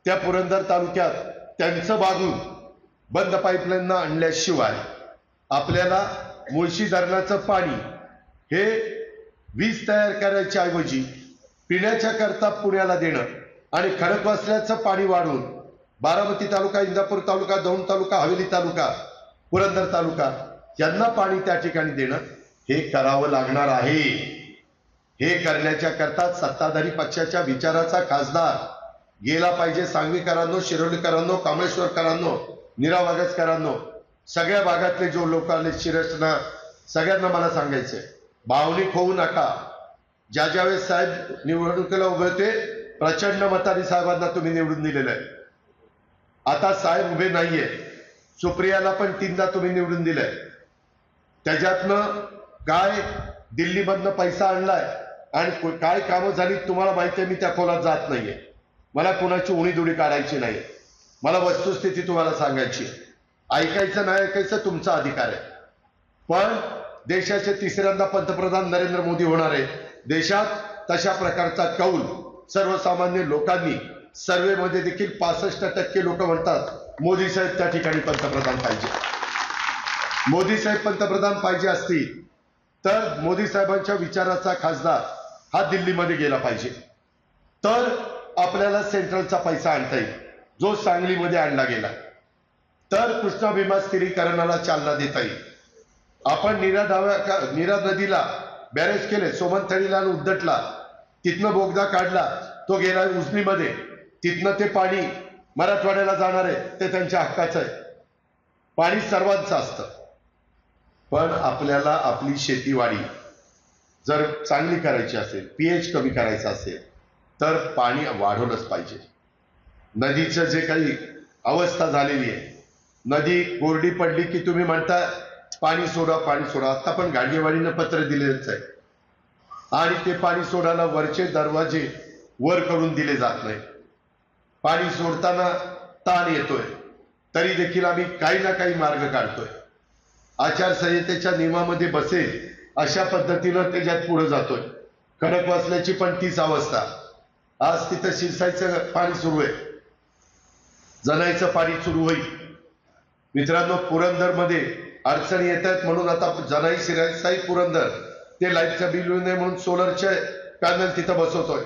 त्या पुरंदर तालुक्यात त्यांचं बांधून बंद पाईपलाईननं आणल्याशिवाय, आपल्याला मुळशी धरणाचं पाणी हे वीज तयार करायच्या ऐवजी पिण्याच्या करता पुण्याला देणं आणि खडकवासल्याचं पाणी वाढवून बारामती तालुका, इंदापूर तालुका, दौंड तालुका, हवेली तालुका, पुरंदर तालुका यांना पाणी त्या ठिकाणी देणं हे करावं लागणार आहे. हे करण्याच्या करता सत्ताधारी पक्षाच्या विचाराचा खासदार गेला पाहिजे. सांगवीकरांनो, शिरोलीकरांनो, कांबळेश्वरकरांनो, नीरा वागचकरांनो, सगळ्या भागातले जो लोक आले, शिरसना, सगळ्यांना मला सांगायचंय, भावनिक होऊ नका. ज्यावेळेस साहेब निवडणुकीला उभे होते, प्रचंड मताने साहेबांना तुम्ही निवडून दिलेलं आहे. आता साहेब उभे नाहीये, सुप्रियाला पण 3दा तुम्ही निवडून दिलंय. त्याच्यातनं काय दिल्लीमधनं पैसा आणलाय आणि काय कामं झाली तुम्हाला माहिती आहे, मी त्या खोलात जात नाहीये. मला कोणाची उणीधुणी काढायची नाही. मला वस्तुस्थिती तुम्हाला सांगायची. ऐकायचं नाही ऐकायचं तुमचा अधिकार आहे. पण देशाचे तिसऱ्यांदा पंतप्रधान नरेंद्र मोदी होणार आहे. देशात तशा प्रकारचा कौल सर्वसामान्य लोकांनी सर्वेमध्ये देखील 65% लोक म्हणतात मोदी साहेब त्या ठिकाणी पंतप्रधान पाहिजे. मोदी साहेब पंतप्रधान पाहिजे असतील तर मोदी साहेबांच्या विचाराचा खासदार हा दिल्लीमध्ये गेला पाहिजे. तर आपल्याला सेंट्रलचा पैसा आणता येईल जो सांगलीमध्ये आणला गेला. तर कृष्णा भीमा स्थिरीकरणाला चालना देता येईल. आपण नीरा नदीला बॅरेज केले, सोमनथळीला आणि उद्दटला, तिथनं बोगदा काढला, तो गेला उजनीमध्ये. तिथनं ते पाणी मराठवाड्याला जाणार आहे, ते त्यांच्या हक्काचं आहे. पाणी सर्वांचं असतं. पण आपल्याला आपली शेतीवाडी जर चांगली करायची असेल, पीएच कमी करायचं असेल तर पाणी वाढवलंच पाहिजे. नदीचं जे काही अवस्था झालेली आहे, नदी कोरडी पडली की तुम्ही म्हणता पाणी सोडा पाणी सोडा. आता पण गाडगेवाडीनं पत्र दिलेलंच आहे आणि ते पाणी सोडायला वरचे दरवाजे वर करून दिले जात नाही. पाणी सोडताना ताण येतोय तरी देखील आम्ही काही ना काही मार्ग काढतोय. आचारसंहितेच्या नियमामध्ये बसेल अशा पद्धतीनं त्याच्यात पुढे जातोय. खडकवासल्याची पण तीच अवस्था. आज तिथं शिरसाईचं पाणी सुरू आहे, जनाईचं पाणी सुरू होईल. मित्रांनो, पुरंदरमध्ये अडचणी येत आहेत म्हणून आता जनाई शिरसाई पुरंदर ते लाईटचं बिल येऊ नये म्हणून सोलरचे पॅनल तिथं बसवतोय.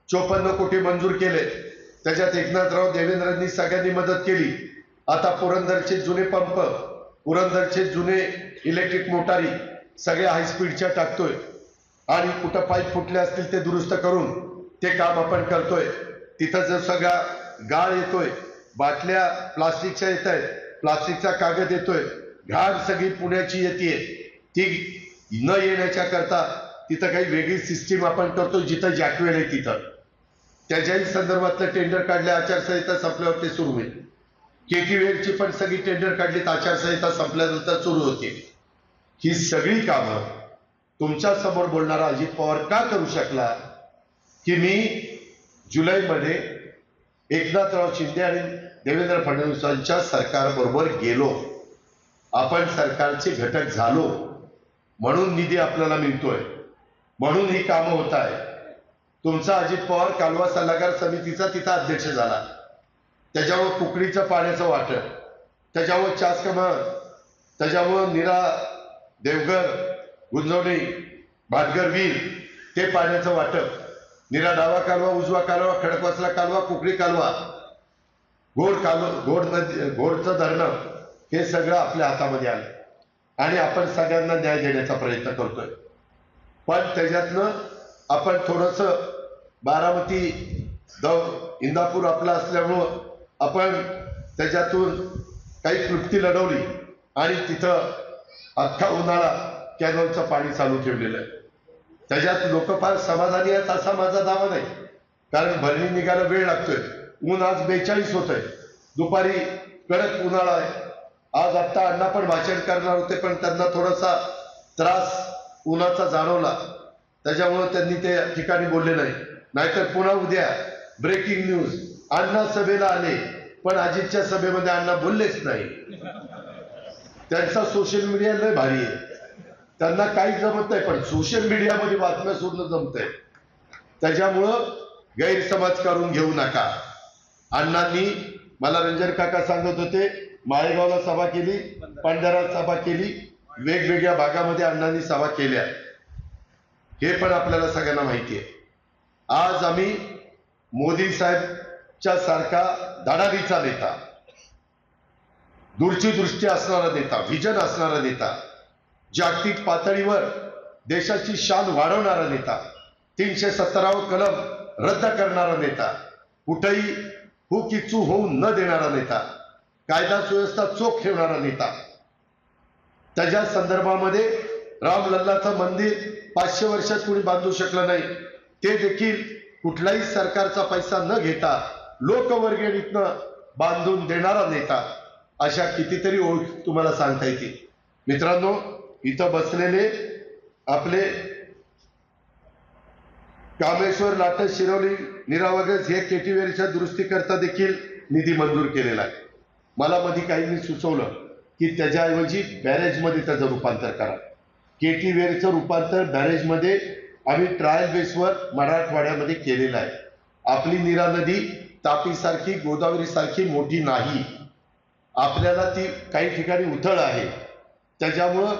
54 कोटी मंजूर केले. त्याच्यात एकनाथराव देवेंद्रांनी सगळ्यांनी मदत केली. आता पुरंदरचे जुने पंप, पुरंदरचे जुने इलेक्ट्रिक मोटारी सगळ्या हायस्पीडच्या टाकतोय आणि कुठं पाईप फुटले असतील ते दुरुस्त करून ते काम आपण करतोय. तिथं जर सगळा गाळ येतोय, बाटल्या प्लास्टिकच्या येत आहेत, प्लास्टिकचा कागद येतोय, घाण सगळी पुण्याची येते, ती न येण्याच्या करता तिथं काही वेगळी सिस्टीम आपण करतो. जिथं जॅकवेल आहे तिथं त्याच्याही संदर्भातलं टेंडर काढले. आचारसंहिता संपल्यावर ते सुरू होईल. केटीवेलची पण सगळी टेंडर काढलीत, आचारसंहिता संपल्यानंतर सुरू होती. ही सगळी कामं तुमच्या समोर बोलणारा अजित पवार का करू शकला की मी जुलैमध्ये एकनाथराव शिंदे आणि देवेंद्र फडणवीसांच्या सरकारबरोबर गेलो, आपण सरकारचे घटक झालो म्हणून निधी आपल्याला मिळतोय, म्हणून ही कामं होत आहे. तुमचा अजित पवार कालवा सल्लागार समितीचा तिथं अध्यक्ष झाला. त्याच्यावर कुकडीचं पाण्याचं वाटप, त्याच्यावर चासकमळ, त्याच्यावर नीरा देवघर गुंजवणी भाटघर वीर ते पाण्याचं वाटप, नीरा डावा कालवा, उजवा कालवा, खडकवासला कालवा, कुकडी कालवा, घोडचं धरणं, हे सगळं आपल्या हातामध्ये आलं आणि आपण सगळ्यांना न्याय देण्याचा प्रयत्न करतोय. पण त्याच्यातनं आपण थोडस बारामती इंदापूर आपला असल्यामुळं आपण त्याच्यातून काही क्लुप्ती लढवली आणि तिथं अख्खा उन्हाळा कॅनलचं पाणी चालू ठेवलेलं आहे. त्याच्यात लोक फार समाधानी आहेत असा माझा दावा नाही, कारण भरणी निघायला वेळ लागतोय. ऊन आज 42 होत आहे, दुपारी कडक उन्हाळा आहे. आज आत्ता अण्णा पण भाषण करणार होते पण त्यांना थोडासा त्रास उन्हाचा जाणवला, त्याच्यामुळे त्यांनी ते ठिकाणी बोलले नाही. नाहीतर पुन्हा उद्या ब्रेकिंग न्यूज, अण्णा सभेला आले पण अजितच्या सभेमध्ये अण्णा बोललेच नाही. त्यांचा सोशल मीडिया लय भारी आहे, त्यांना काही जमत नाही पण सोशल मीडियामध्ये बातम्या सोडणं जमतंय. त्याच्यामुळं गैरसमज करून घेऊ नका. अण्णांनी मला रंजन काका सांगत होते, माळेगावला सभा केली, पंढरात सभा केली, वेगवेगळ्या भागामध्ये अण्णांनी सभा केल्या, हे पण आपल्याला सगळ्यांना माहिती आहे. आज आम्ही मोदी साहेबच्या सारखा धडाडीचा नेता, दूरची दृष्टी असणारा नेता, व्हिजन असणारा नेता, जागतिक पातळीवर देशाची शान वाढवणारा नेता, 317 कलम रद्द करणारा नेता, कुठेही हू की चू होऊ न देणारा नेता, कायदा सुव्यवस्था चोख ठेवणारा नेता. त्याच्या संदर्भामध्ये रामलल्लाचं मंदिर 500 वर्षात कुणी बांधू शकलं नाही, ते देखील कुठलाही सरकारचा पैसा न घेता लोकवर्गणीतनं बांधून देणारा नेता. अशा कितीतरी ओळख तुम्हाला सांगता येतील. मित्रांनो, इथं बसलेले आपले कामेश्वर, लाटत, शिरवली, निरावगज हे केटीवेरच्या दुरुस्तीकरता देखील निधी मंजूर केलेला आहे. मला मध्ये काहींनी सुचवलं की त्याच्याऐवजी बॅरेजमध्ये त्याचं रूपांतर करा. केटीवेरचं रूपांतर बॅरेजमध्ये आम्ही ट्रायल बेसवर मराठवाड्यामध्ये केलेलं आहे. आपली नीरा नदी तापीसारखी, गोदावरीसारखी मोठी नाही. आपल्याला ती काही ठिकाणी उथळ आहे, त्याच्यामुळं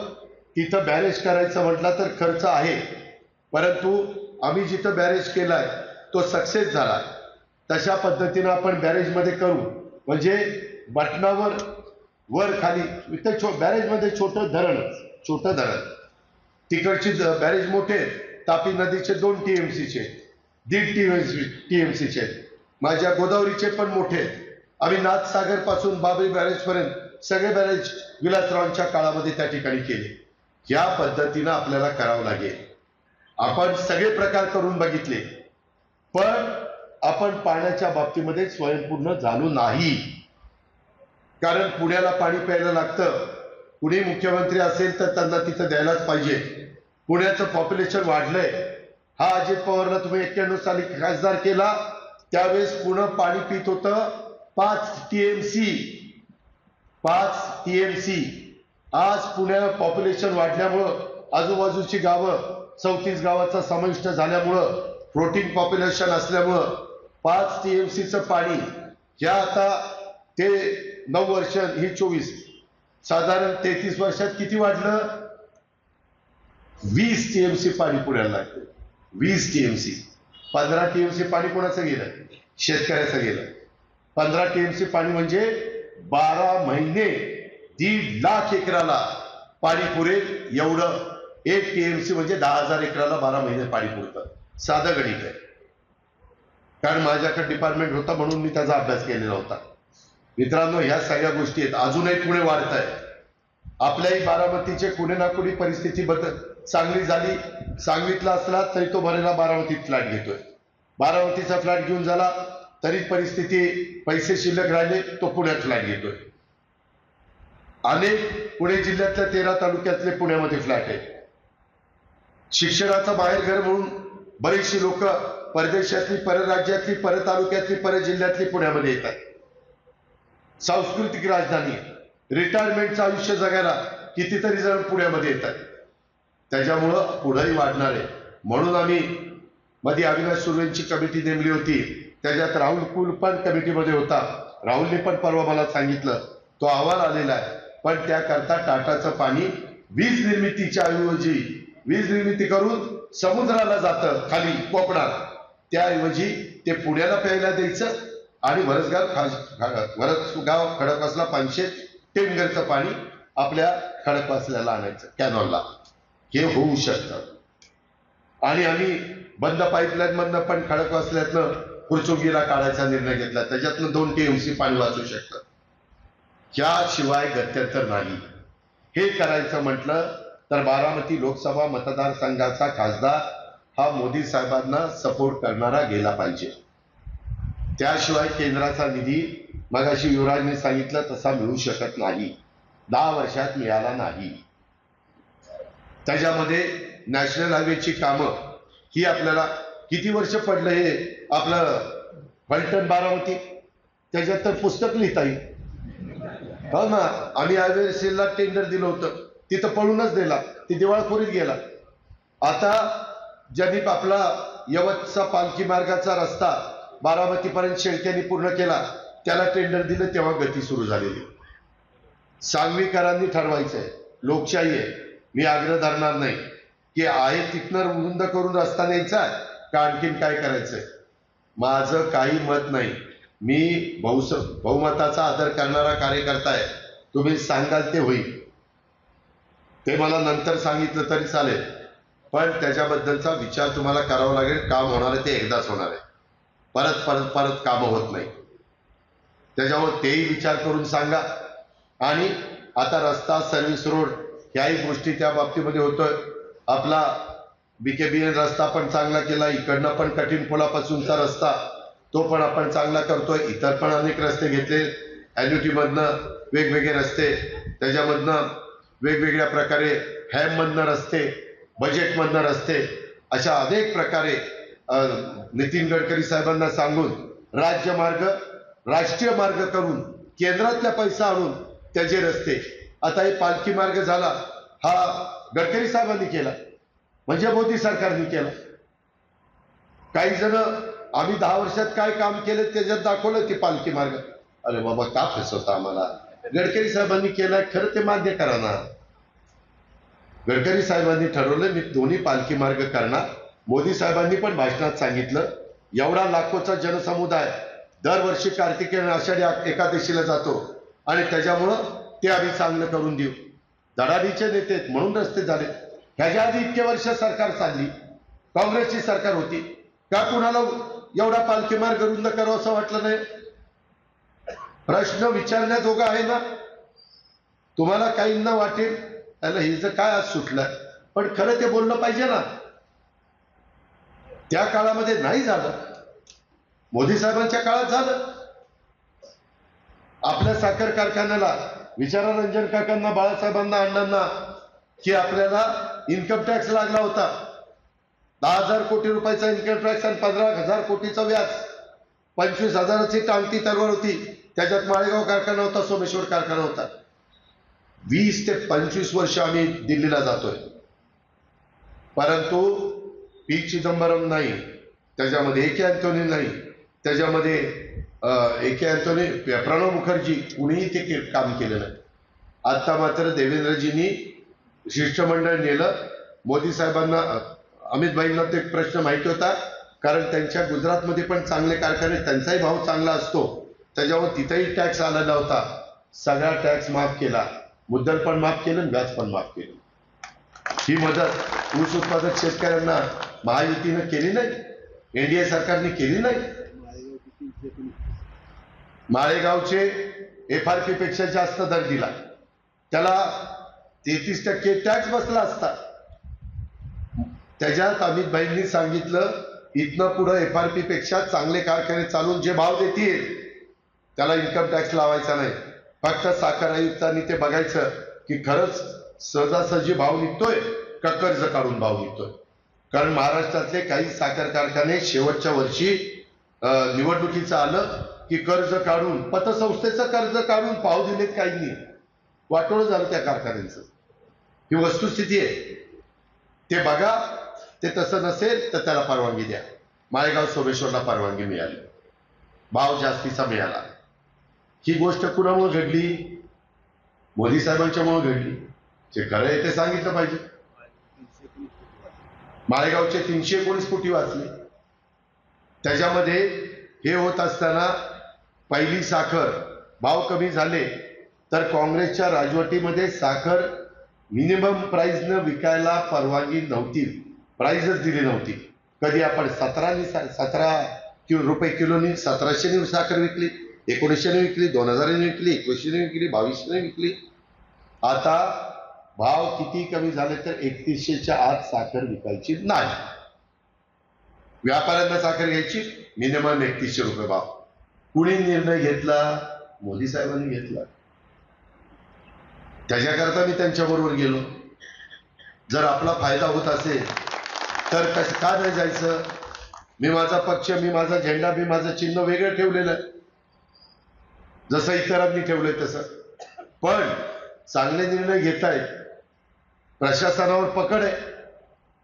तिथं बॅरेज करायचं म्हटलं तर खर्च आहे. परंतु आम्ही जिथं बॅरेज केलाय तो सक्सेस झाला. तशा पद्धतीनं आपण बॅरेजमध्ये करू, म्हणजे बटनावर वर खाली इथं बॅरेजमध्ये छोटं धरण, तिकडची बॅरेज मोठे, तापी नदीचे 2 TMCचे, 1.5 TMCचे, माझ्या गोदावरीचे पण मोठे. आम्ही नाथसागर पासून बाबरी बॅरेज पर्यंत सगळे बॅरेज विलासरावांच्या काळामध्ये त्या ठिकाणी केले. या पद्धतीनं आपल्याला करावं लागेल. आपण सगळे प्रकार करून बघितले, पण आपण पाण्याच्या बाबतीमध्ये स्वयंपूर्ण झालो नाही. कारण पुण्याला पाणी प्यायला लागतं. कुणी मुख्यमंत्री असेल तर त्यांना तिथं द्यायलाच पाहिजे. पुण्याचं पॉप्युलेशन वाढलंय. हा अजित पवारला तुम्ही 91 साली खासदार केला, त्यावेळेस पुणे पाणी पित होतं 5 TMC. आज पुण्या पॉप्युलेशन वाढल्यामुळं, आजूबाजूची गावं 34 गावाचा समाविष्ट झाल्यामुळं, फ्लोटिंग पॉप्युलेशन असल्यामुळं 5 TMCचं पाणी ह्या आता ते 9 वर्ष ही 24, साधारण 33 वर्षात किती वाढलं? 20 TMC पाणी पुण्याला लागतं. 20 TMC. 15 TMC पाणी कोणाचं गेलं? शेतकऱ्याचं गेलं. 15 TMC पाणी म्हणजे 12 महिने 1.5 लाख एकराला पाणी पुरेल एवढं. 1 TMC म्हणजे 10,000 एकराला 12 महिने पाणी पुरतं. साधं गणित आहे. कारण माझ्याकडे डिपार्टमेंट होता म्हणून मी त्याचा अभ्यास केलेला होता. मित्रांनो, ह्या सगळ्या गोष्टी आहेत. अजूनही पुणे वाढत आहे. आपल्याही बारामतीचे कुठे ना कुठे परिस्थिती चांगली झाली. सांगलीतला असला तरी तो बरेला बारामतीत फ्लॅट घेतोय. बारामतीचा फ्लॅट घेऊन झाला तरी परिस्थिती, पैसे शिल्लक राहिले तो पुण्यात फ्लॅट घेतोय. अनेक पुणे जिल्ह्यातल्या 13 तालुक्यातले पुण्यामध्ये फ्लॅट आहे. शिक्षणाचं बाहेरघर म्हणून बरीचशी लोक परदेशातली, परराज्यातली, परतालुक्यातली, परजिल्ह्यातली पुण्यामध्ये येतात. सांस्कृतिक राजधानी, रिटायरमेंटचं आयुष्य जगायला कितीतरी जण पुण्यामध्ये येतात. त्याच्यामुळं पुढेही वाढणार आहे. म्हणून आम्ही मध्ये अविनाश सुर्वेंची कमिटी नेमली होती. त्याच्यात राहुल कुल पण कमिटीमध्ये होता. राहुलने पण परवा मला सांगितलं तो अहवाल आलेला आहे. पण त्याकरता टाटाचं पाणी वीज निर्मितीच्या ऐवजी वीज निर्मिती करून समुद्राला जातं खाली कोकणात, त्याऐवजी ते पुण्याला प्यायला द्यायचं आणि वरसगाव खडकवासला 500 टेमघरचं पाणी आपल्या खडकवासल्याला आणायचं कॅनॉलला. हे होऊ शकतं. आणि आम्ही बंद पाईपलाईन मधनं पण खडकवासल्यातनं पुरचुंगीला काढायचा निर्णय घेतला. त्याच्यातनं 2 TMC पाणी वाचू शकतं. याशिवाय गत्यंतर नाही. हे करायचं म्हटलं तर बारामती लोकसभा मतदारसंघाचा खासदार हा मोदी साहेबांना सपोर्ट करणारा गेला पाहिजे. त्याशिवाय केंद्राचा निधी मगाशी युवराजने सांगितलं तसा मिळू शकत नाही. 10 वर्षात मिळाला नाही. त्याच्यामध्ये नॅशनल हायवेची कामं ही आपल्याला किती वर्ष पडलं हे आपलं फलटण बारामती, त्याच्यात तर पुस्तक लिहिता येईल. हो ना, आम्ही हायवेला टेंडर दिलं होतं, तिथं पळूनच दिला, ती दिवाळखोरीत गेला. आता ज्यांनी आपला यवतचा पालखी मार्गाचा रस्ता बारामतीपर्यंत शेळक्यांनी पूर्ण केला, त्याला टेंडर दिलं तेव्हा गती सुरू झालेली. सांगवीकरांनी ठरवायचंय, लोकशाही आहे. मी आग्रह धरणार नाही की आहे तिथनं रुंद करून रस्ता न्यायचा का आणखीन काय करायचंय. माझं काही मत नाही. मी बहुमताचा आदर करणारा कार्यकर्ता आहे. तुम्ही सांगाल ते होईल, ते मला नंतर सांगितलं तरी चालेल, पण त्याच्याबद्दलचा विचार तुम्हाला करावा लागेल. काम होणार आहे ते एकदाच होणार आहे, परत परत परत कामं होत नाही. त्याच्यामुळे तेही विचार करून सांगा. आणि आता रस्ता, सर्व्हिस रोड ह्याही गोष्टी त्या बाबतीमध्ये होतोय. आपला BKBN रस्ता पण चांगला केला. इकडनं पण कठीण पुलापासूनचा रस्ता तो पण आपण चांगला करतोय. इतर पण अनेक रस्ते घेतले. एन्युटीमधनं वेगवेगळे रस्ते, त्याच्यामधनं वेगवेगळ्या प्रकारे हॅममधनं रस्ते, बजेटमधनं रस्ते, अशा अनेक प्रकारे नितीन गडकरी साहेबांना सांगून राज्यमार्ग राष्ट्रीय मार्ग करून केंद्रातल्या पैसा आणून त्याचे रस्ते, आता हे पालखी मार्ग झाला हा गडकरी साहेबांनी केला म्हणजे मोदी सरकारने केला. काही जण आम्ही 10 वर्षात काय काम केलं त्याच्यात दाखवलं की पालखी मार्ग. अरे बाबा का फसवता आम्हाला? गडकरी साहेबांनी केलाय खरं ते मान्य करा ना. गडकरी साहेबांनी ठरवलं मी दोन्ही पालखी मार्ग करणार. मोदी साहेबांनी पण भाषणात सांगितलं एवढा लाखोचा जनसमुदाय दरवर्षी कार्तिकी आणि आषाढी एकादशीला जातो आणि त्याच्यामुळं ते आम्ही चांगलं करून देऊ. धडाडीचे नेते आहेत म्हणून रस्ते झाले. ह्याच्या आधी इतके वर्ष सरकार चालली, काँग्रेसची सरकार होती, का कुणाला एवढा पालखी मार्ग रुंद करावं असं वाटलं नाही? प्रश्न विचारण्याजोगा आहे ना. तुम्हाला काहींना वाटेल त्याला हिचं काय आज सुटलं, पण खरं ते बोललं पाहिजे ना. त्या काळामध्ये नाही झालं, मोदी साहेबांच्या काळात झालं. आपल्या साखर कारखान्याला विचारा रंजन काकांना, बाळासाहेबांना, अण्णांना की आपल्याला इन्कम टॅक्स लागला होता 10,000 कोटी रुपयाचा इन्कम टॅक्स आणि 15,000 कोटीचा व्याज. 25,000ची टांगती तरवर होती. त्याच्यात माळेगाव कारखाना होता, सोमेश्वर कारखाना होता. 20 ते 25 वर्ष आम्ही दिल्लीला जातोय, परंतु पी चिदंबरम नाही, त्याच्यामध्ये ए के अँथोनी नाही, त्याच्यामध्ये ए के अँथोनी, प्रणव मुखर्जी कुणीही ते काम केलं नाही. आता मात्र देवेंद्रजींनी शिष्टमंडळ नेलं. मोदी साहेबांना, अमित भाईंना ते प्रश्न माहिती होता कारण त्यांच्या गुजरातमध्ये पण चांगले कारखाने, त्यांचाही भाव चांगला असतो, त्याच्यावर तिथेही टॅक्स आलेला होता. सगळा टॅक्स माफ केला, मुद्दल पण माफ केलं, व्याज पण माफ केलं. ही मदत ऊस उत्पादक शेतकऱ्यांना महायुतीनं केली नाही, एनडीए सरकारने केली नाही. माळेगावचे FRP पेक्षा जास्त दर दिला, त्याला 33% टॅक्स बसला असता. त्याच्यात अमित भाईंनी सांगितलं इथनं पुढे FRP पेक्षा चांगले कारखाने चालून जे भाव देतील त्याला इन्कम टॅक्स लावायचा नाही. फक्त साखर आयुक्तांनी ते बघायचं की खरंच सहजासहजी भाव निघतोय का कर्ज काढून भाव निघतोय. कारण महाराष्ट्रातले काही साखर कारखाने शेवटच्या वर्षी निवडणुकीचं आलं की कर्ज काढून, पतसंस्थेचं कर्ज काढून भाव दिलेत काहींनी. वाटोळं झालं त्या कारखान्यांचं. ही वस्तुस्थिती आहे, ते बघा. ते तसं नसेल तर त्याला परवानगी द्या. माळेगाव सोमेश्वरला परवानगी मिळाली, भाव जास्तीचा मिळाला. ही गोष्ट कुणामुळे घडली? मोदी साहेबांच्यामुळे घडली. जे खरं आहे ते सांगितलं पाहिजे. माळेगावचे 319 कोटी वाचले. त्याच्यामध्ये हे होत असताना पहिली साखर भाव कमी झाले तर काँग्रेसच्या राजवटीमध्ये साखर मिनिमम प्राइसनं विकायला परवानगी नव्हती, प्राइसच दिली नव्हती. कधी आपण 17 रुपये किलोनी 1700 साखर विकली, 1900 विकली, 2000 विकली, 2100 विकली, 2200 विकली. आता भाव किती कमी झाले तर 3100च्या आत साखर विकायची नाही. व्यापाऱ्यांना साखर घ्यायची, मिनिमम 3100 रुपये भाव. कुणी निर्णय घेतला? मोदी साहेबांनी घेतला. त्याच्याकरता मी त्यांच्याबरोबर गेलो. जर आपला फायदा होत असेल तर कसं का नाही जायचं? मी माझा पक्ष, मी माझा झेंडा, मी माझं चिन्ह वेगळं ठेवलेलं आहे, जसं इतरांनी ठेवलंय तसं. पण चांगले निर्णय घेतायत, प्रशासनावर पकड आहे,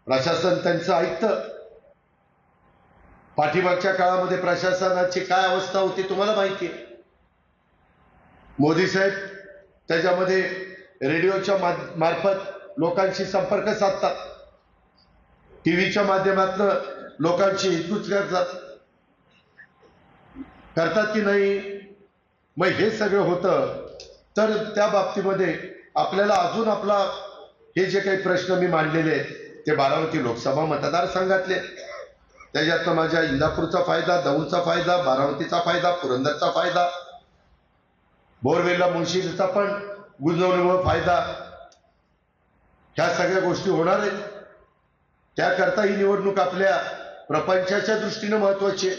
प्रशासन त्यांचं ऐकतं. पाठीमागच्या काळामध्ये प्रशासनाची काय अवस्था होती तुम्हाला माहिती आहे. मोदी साहेब त्याच्यामध्ये रेडिओच्या मार्फत लोकांशी संपर्क साधतात, टीव्हीच्या माध्यमातून लोकांशी हितगुज करतात की नाही. मग हे सगळं होतं तर त्या बाबतीमध्ये आपल्याला अजून आपला हे जे काही प्रश्न मी मांडलेले ते बारामती लोकसभा मतदारसंघातले, त्याच्यात माझ्या इंदापूरचा फायदा, दौंडचा फायदा, बारामतीचा फायदा, पुरंदरचा फायदा, बोरवेलला मुळशीचा पण गुंजवणुकीमुळे फायदा, ह्या सगळ्या गोष्टी होणार आहेत. त्याकरता ही निवडणूक आपल्या प्रपंचाच्या दृष्टीने महत्वाची आहे.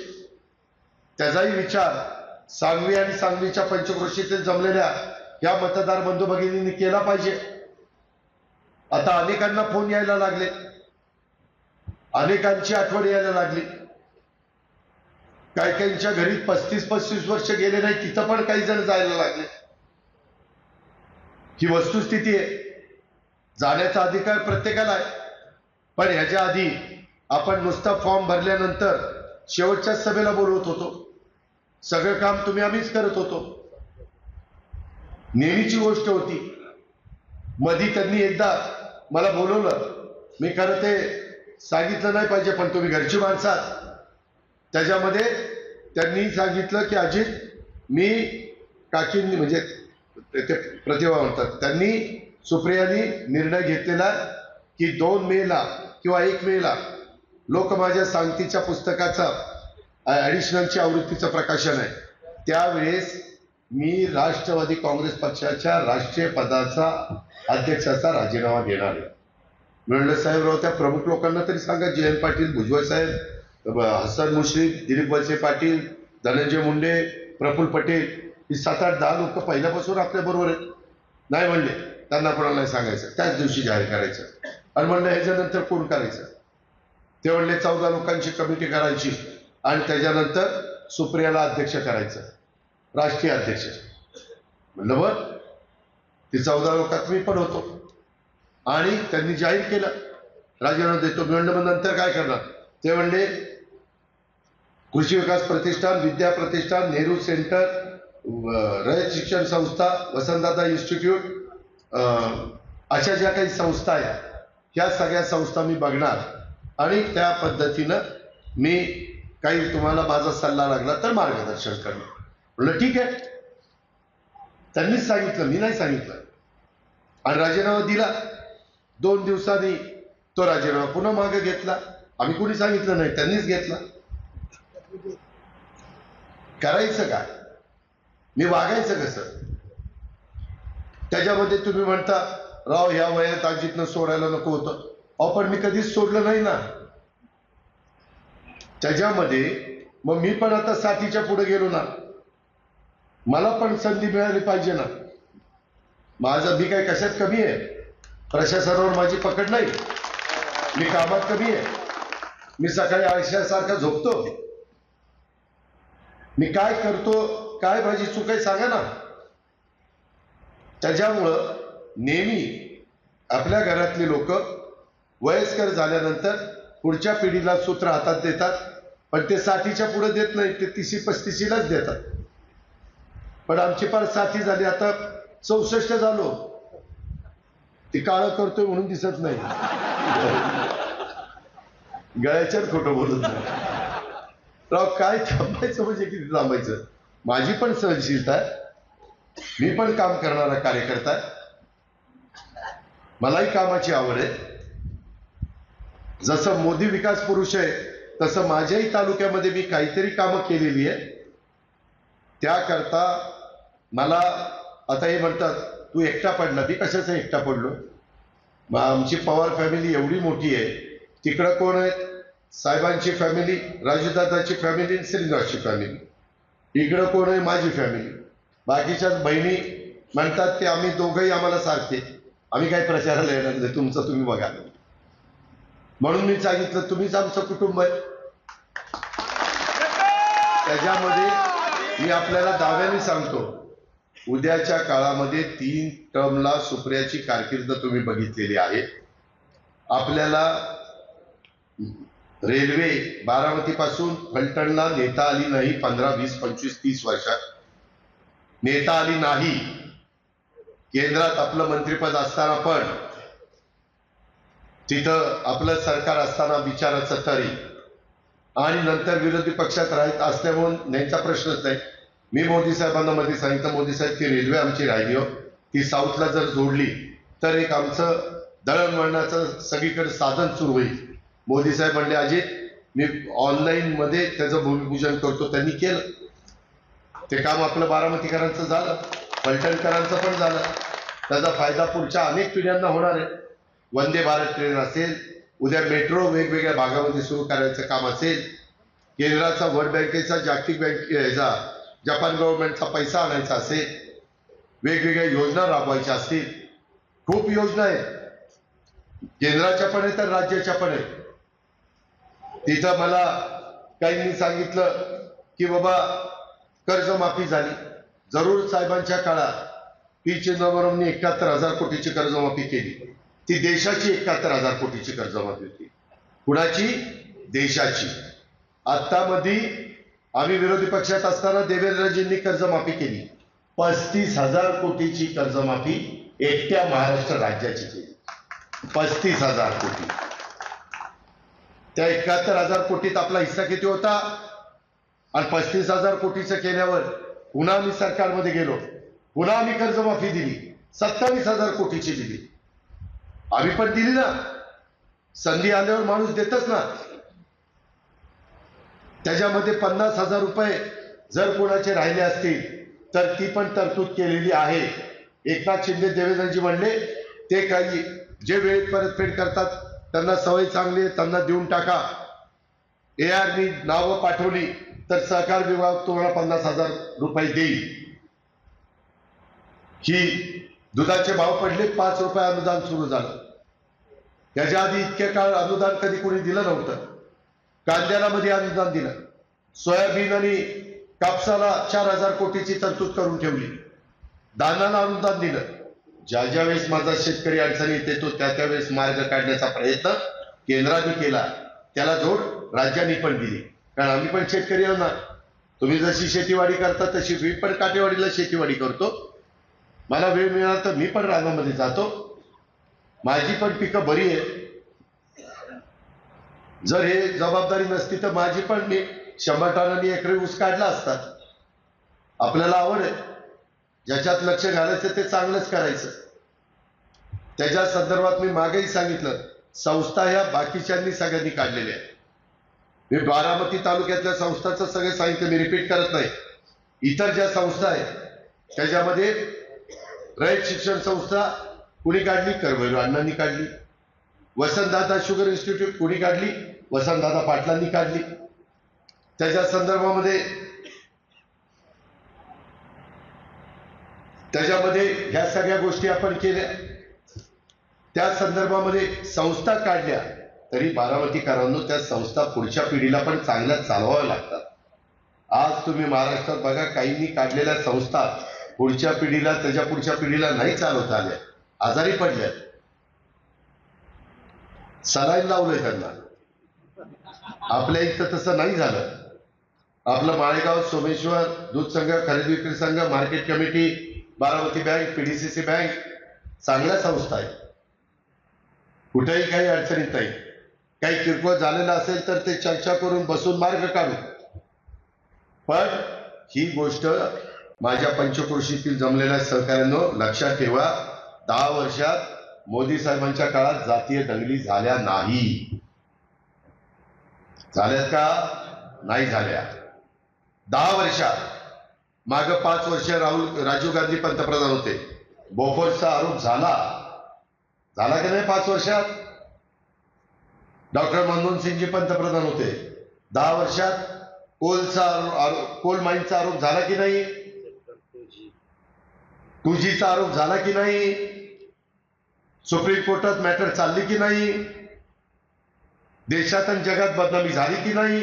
त्याचाही विचार सांगवी आणि सांगवीच्या पंचक्रोशीतील जमलेल्या या मतदार बंधू भगिनींनी केला पाहिजे. आता अनेकांना फोन यायला लागले, अनेकांची आठवण यायला लागली. काही काहींच्या घरी 35-35 वर्ष गेले नाही, तिथं पण काही जण जायला लागले. ही वस्तुस्थिती आहे. जाण्याचा अधिकार प्रत्येकाला आहे. पण ह्याच्या आधी आपण नुसता फॉर्म भरल्यानंतर शेवटच्या सभेला बोलवत होतो. सगळं काम तुम्ही आम्हीच करत होतो. नेहमीची गोष्ट होती. मधी त्यांनी एकदा मला बोलवलं. मी खरं ते सांगितलं नाही पाहिजे, पण तुम्ही घरची माणसं आहात. त्याच्यामध्ये त्यांनी सांगितलं की अजित, मी काकींनी म्हणजे ते प्रतिभा म्हणतात, त्यांनी सुप्रियानी निर्णय घेतलेला की 2 मेला किंवा 1 मेला लोक माझ्या सांगतीच्या पुस्तकाचा ॲडिशनलच्या आवृत्तीचं प्रकाशन आहे. त्यावेळेस मी राष्ट्रवादी काँग्रेस पक्षाच्या राष्ट्रीय पदाचा अध्यक्षाचा राजीनामा घेणार आहे. म्हणलं साहेबराव, त्या प्रमुख लोकांना तरी सांगा, जयंत पाटील, भुजबळ साहेब, हसन मुश्रीफ, दिलीप वळसे पाटील, धनंजय मुंडे, प्रफुल्ल पटेल, ही 7-8-10 लोक पहिल्यापासून आपल्या बरोबर आहेत. नाही म्हणले, त्यांना कोणाला नाही सांगायचं, त्याच दिवशी जाहीर करायचं. आणि म्हणलं ह्याच्यानंतर कोण करायचं? ते म्हणले 14 लोकांची कमिटी करायची आणि त्याच्यानंतर सुप्रियाला अध्यक्ष करायचं, राष्ट्रीय अध्यक्ष. म्हणलं बर, ती 14 लोकात मी पण होतो. आणि त्यांनी जाहीर केलं राजीनामा देतो. म्हणलं मग नंतर काय करणार? ते म्हणले कृषी विकास प्रतिष्ठान, विद्या प्रतिष्ठान, नेहरू सेंटर, रयत शिक्षण संस्था, वसंतदादा इन्स्टिट्यूट, अशा ज्या काही संस्था आहेत, ह्या सगळ्या संस्था मी बघणार आणि त्या पद्धतीनं मी काही तुम्हाला माझा सल्ला लागला तर मार्गदर्शन करणार. म्हणलं ठीक आहे. त्यांनीच सांगितलं, मी नाही सांगितलं. आणि राजीनामा दिला. 2 दिवसांनी तो राजीनामा पुन्हा मागे घेतला. आम्ही कोणी सांगितलं नाही, त्यांनीच घेतला. करायचं काय? मी वागायचं कसं? त्याच्यामध्ये तुम्ही म्हणता राव, ह्या वयात अजितनं सोडायला नको होतं. अहो, पण मी कधीच सोडलं नाही ना. त्याच्यामध्ये मग मी पण आता 60च्या पुढे गेलो ना, मला पण संधी मिळाली पाहिजे ना. माझं मी काय कशात कमी आहे? प्रशासनावर माझी पकड नाही. मी कामात कमी आहे? मी सकाळी आळशासारखा झोपतो? मी काय करतो, काय माझी चूक आहे सांगा ना. त्याच्यामुळं नेहमी आपल्या घरातले लोक वयस्कर झाल्यानंतर पुढच्या पिढीला सूत्र हातात देतात, पण ते 60च्या पुढे देत नाही, ते 30-35लाच देतात. पण आमची फार 60 झाली, आता 64 झालो. ती काळं करतोय म्हणून दिसत नाही. गळ्याच्यात खोटं बोलत नाही. राव, काय थांबायचं म्हणजे किती थांबायचं? माझी पण सहनशीलता आहे. मी पण काम करणारा कार्यकर्ता आहे. मलाही कामाची आवड आहे. जसं मोदी विकास पुरुष आहे, तसं माझ्याही तालुक्यामध्ये मी काहीतरी कामं केलेली आहे. त्याकरता मला आता हे म्हणतात तू एकटा पडला. मी कशाचा एकटा पडलो? आमची पवार फॅमिली एवढी मोठी आहे. तिकडं कोण आहेत? साहेबांची फॅमिली, राजूदादाची फॅमिली, श्रीनिवासची फॅमिली. इकडं कोण आहे? माझी फॅमिली. बाकीच्याच बहिणी म्हणतात ते आम्ही दोघंही आम्हाला सारखे, आम्ही काही प्रचाराला येणार नाही, तुमचं तुम्ही बघा. म्हणून मी सांगितलं तुम्हीच आमचं कुटुंब आहे. त्याच्यामध्ये मी आपल्याला दाव्याने सांगतो, उद्याच्या काळामध्ये 3 टर्मला सुप्रियाची कारकीर्द तुम्ही बघितलेली आहे. आपल्याला रेल्वे बारामतीपासून फलटणला नेता आली नाही. 15, 20, 25, 30 वर्षात नेता आली नाही. केंद्रात आपलं मंत्रिपद असताना पण, तिथं आपलं सरकार असताना विचाराचं तरी, आणि नंतर विरोधी पक्षात राहत असल्यामुळे न्यायचा प्रश्नच नाही. मी मोदी साहेबांना मध्ये सांगितलं, मोदी साहेब ती रेल्वे आमची राहिली हो, ती साऊथला जर जोडली तर एक आमचं दळणवळणाचं सगळीकडे साधन सुरू होईल. मोदी साहेब म्हणले अजित, मी ऑनलाईन मध्ये त्याचं भूमिपूजन करतो. त्यांनी केलं. ते काम आपलं बारामतीकरांचं झालं, फलटणकरांचं पण झालं. त्याचा फायदा पुढच्या अनेक पिढ्यांना होणार आहे. वंदे भारत ट्रेन असेल, उद्या मेट्रो वेगवेगळ्या भागामध्ये सुरू करायचं काम असेल, केंद्राचा वर्ल्ड बँकेचा, जागतिक बँक ह्याचा, जपान गव्हर्नमेंटचा पैसा आणायचा असेल, वेगवेगळ्या योजना राबवायच्या असतील. खूप योजना आहेत, केंद्राच्या पण आहेत तर राज्याच्या पण आहेत. तिथं मला काहींनी सांगितलं की बाबा कर्जमाफी झाली. जरूर साहेबांच्या काळात पी चिदंबरमनी 71,000 कोटीची कर्जमाफी केली. ती देशाची 71,000 कोटीची कर्जमाफी होती. कुणाची? देशाची. आता मध्ये आम्ही विरोधी पक्षात असताना देवेंद्रजींनी कर्जमाफी केली. 35,000 कोटीची कर्जमाफी एकट्या महाराष्ट्र राज्याची केली. 35,000 कोटी. त्या 71,000 कोटीत आपला हिस्सा किती होता? आणि 35,000 कोटीचं केल्यावर पुन्हा आम्ही सरकारमध्ये गेलो, पुन्हा आम्ही कर्जमाफी दिली, 27,000 कोटीची दिली. आम्ही पण दिली ना. संधी आल्यावर माणूस देतच ना. त्याच्यामध्ये 50,000 रुपये जर कोणाचे राहिले असतील तर ती पण तरतूद केलेली आहे. एकनाथ शिंदे देवेंद्रजी म्हणले ते काही जे वेळेत परतफेड करतात त्यांना सवय चांगली आहे, त्यांना देऊन टाका. ARनी नावं पाठवली तर सहकार विभाग तुम्हाला 50,000 रुपये देईल. ही दुधाचे भाव पडले, 5 रुपये अनुदान सुरू झालं. त्याच्या आधी इतके काळ अनुदान कधी कोणी दिलं नव्हतं. कांद्याला मध्ये अनुदान दिलं, सोयाबीन आणि कापसाला 4,000 कोटीची तरतूद करून ठेवली, धानाला अनुदान दिलं. ज्या ज्या वेळेस माझा शेतकरी अडचणीत येतो त्या त्यावेळेस मार्ग काढण्याचा प्रयत्न केंद्राने केला, त्याला जोड राज्यांनी पण दिली. कारण आम्ही पण शेतकरी आहोत ना. तुम्ही जशी शेतीवाडी करता तशी मी पण काटेवाडीला शेतीवाडी करतो. मला वेळ मिळाला तर मी पण रानामध्ये जातो. माझी पण पिकं बरी आहे. जर हे जबाबदारी नसती तर माझी पण मी 100 टनांनी एकरी ऊस काढला असता. आपल्याला आवड आहे, ज्याच्यात लक्ष घालायचं ते चांगलंच करायचं. त्याच्या संदर्भात मी मागेही सांगितलं, संस्था ह्या बाकीच्यांनी सगळ्यांनी काढलेल्या आहेत. मी बारामती तालुक्यातल्या संस्थांचं सगळे सांगितलं, मी रिपीट करत नाही. इतर ज्या संस्था आहेत त्याच्यामध्ये रयत शिक्षण संस्था कुणी काढली? करवैरू अण्णांनी काढली. वसंतदादा शुगर इन्स्टिट्यूट कुणी काढली? वसंतदादा पाटलांनी काढली. त्याच्या संदर्भामध्ये ह्या सगळ्या गोष्टी आपण केल्या. त्या संदर्भामध्ये संस्था काढल्या तरी बारामतीकरांनो त्या संस्था पुढच्या पिढीला पण चांगल्या चालवाव्या लागतात. आज तुम्ही महाराष्ट्रात बघा, काहींनी काढलेल्या संस्था पुढच्या पिढीला, त्याच्या पुढच्या पिढीला नाही चालवता आल्या, आजारी पडल्या. सलाईन लावलंय त्यांना. आपल्या इथं तसं नाही झालं. आपलं माळेगाव, सोमेश्वर दूध संघ, खरेदी विक्री संघ, market committee, Baramati bank, PDCC bank चांगल्या संस्था आहेत. कुठेही काही अडचणीत नाही. काही किरकोळ झालेलं असेल तर ते चर्चा करून बसून मार्ग काढू. पण ही गोष्ट माझ्या पंचक्रोशीतील जमलेल्या सहकाऱ्यांनो लक्षात ठेवा, 10 वर्षात मोदी साहेबांच्या काळात जातीय दंगली झाल्या नाही. झाल्यात का? नाही झाल्या. 10 वर्षात. माग 5 वर्ष राजीव गांधी पंतप्रधान होते. बोफोर्सचा आरोप झाला की नाही 5 वर्षात? डॉक्टर मनमोहन सिंगजी पंतप्रधान होते. 10 वर्षात कोल माईनचा आरोप झाला की नाही? 2Gचा आरोप झाला की नाही? सुप्रीम कोर्टात मॅटर चालली की नाही? देशात आणि जगात बदनामी झाली की नाही?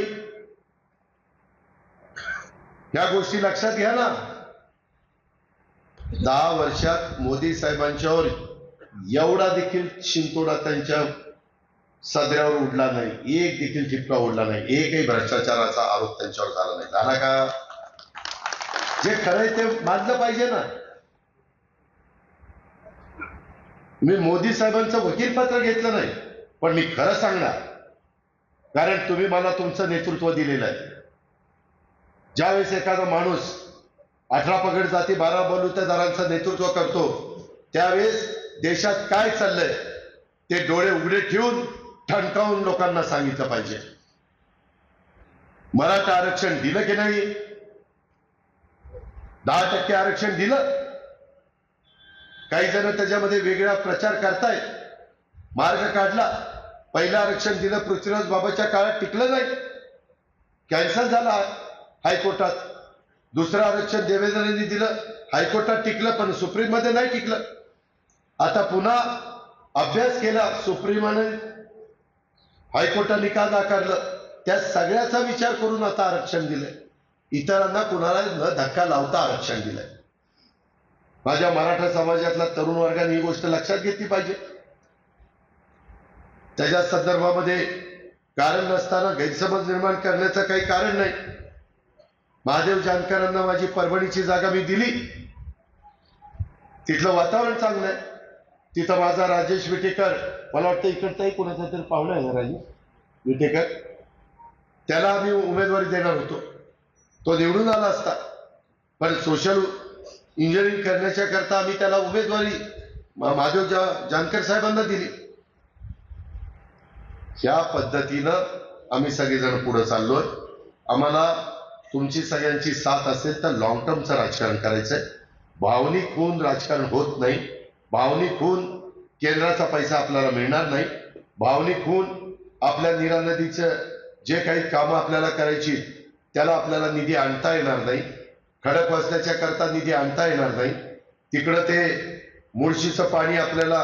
या गोष्टी लक्षात घ्या ना. 10 वर्षात मोदी साहेबांच्यावर एवढा देखील शिंतोडा त्यांच्या सदऱ्यावर उडला नाही. एक देखील ठिपका उडला नाही. एकही भ्रष्टाचाराचा आरोप त्यांच्यावर झाला नाही. झाला का? जे खरंय ते मानलं पाहिजे ना. मी मोदी साहेबांचं वकीलपत्र घेतलं नाही, पण मी खरं सांगणार, कारण तुम्ही मला तुमचं नेतृत्व दिलेलं आहे. ज्यावेळेस एखादा माणूस 18 पगड जाती 12 बलुतेदारांचं नेतृत्व करतो त्यावेळेस देशात काय चाललंय ते डोळे उघडे ठेवून ठणकावून लोकांना सांगितलं पाहिजे. मराठा आरक्षण दिलं की नाही? 10% आरक्षण दिलं. काही जण त्याच्यामध्ये वेगळा प्रचार करतायत. मार्ग काढला. पहिलं आरक्षण दिलं पृथ्वीराज बाबाच्या काळात, टिकलं नाही, कॅन्सल झाला हायकोर्टात. दुसरं आरक्षण देवेंद्रजींनी दिलं, हायकोर्टात टिकलं, पण सुप्रीम मध्ये नाही टिकलं. आता पुन्हा अभ्यास केला सुप्रीमाने, हायकोर्टाने निकाल नाकारलं. त्या सगळ्याचा विचार करून आता आरक्षण दिलंय. इतरांना कुणाला न धक्का लावता आरक्षण दिलंय. माझ्या मराठा समाजातला तरुण वर्गाने ही गोष्ट लक्षात घेतली पाहिजे. त्याच्या संदर्भामध्ये कारण नसताना गैरसमज निर्माण करण्याचं काही कारण नाही. महादेव जानकरांना माझी परभणीची जागा मी दिली. तिथलं वातावरण चांगलं आहे. तिथं माझा राजेश विटेकर, मला वाटतं इकडचाही कोणाचा तरी पाहुणा आहे ना राजेश विटेकर, त्याला आम्ही उमेदवारी देणार होतो. तो निवडून आला असता, पण सोशल इंजिनिअरिंग करण्याच्या करता आम्ही त्याला उमेदवारी महादेव जानकर साहेबांना दिली. ह्या पद्धतीनं आम्ही सगळेजण पुढे चाललोय. आम्हाला तुमची सगळ्यांची साथ असेल तर लॉंग टर्मचं राजकारण करायचंय. भावनिक होऊन राजकारण होत नाही. भावनिक होऊन केंद्राचा पैसा आपल्याला मिळणार नाही. भावनिक होऊन आपल्या नीरा नदीचं जे काही कामं आपल्याला करायची त्याला आपल्याला निधी आणता येणार नाही. खडक वाचण्याच्या करता निधी आणता येणार नाही. तिकडं ते मुळशीचं पाणी आपल्याला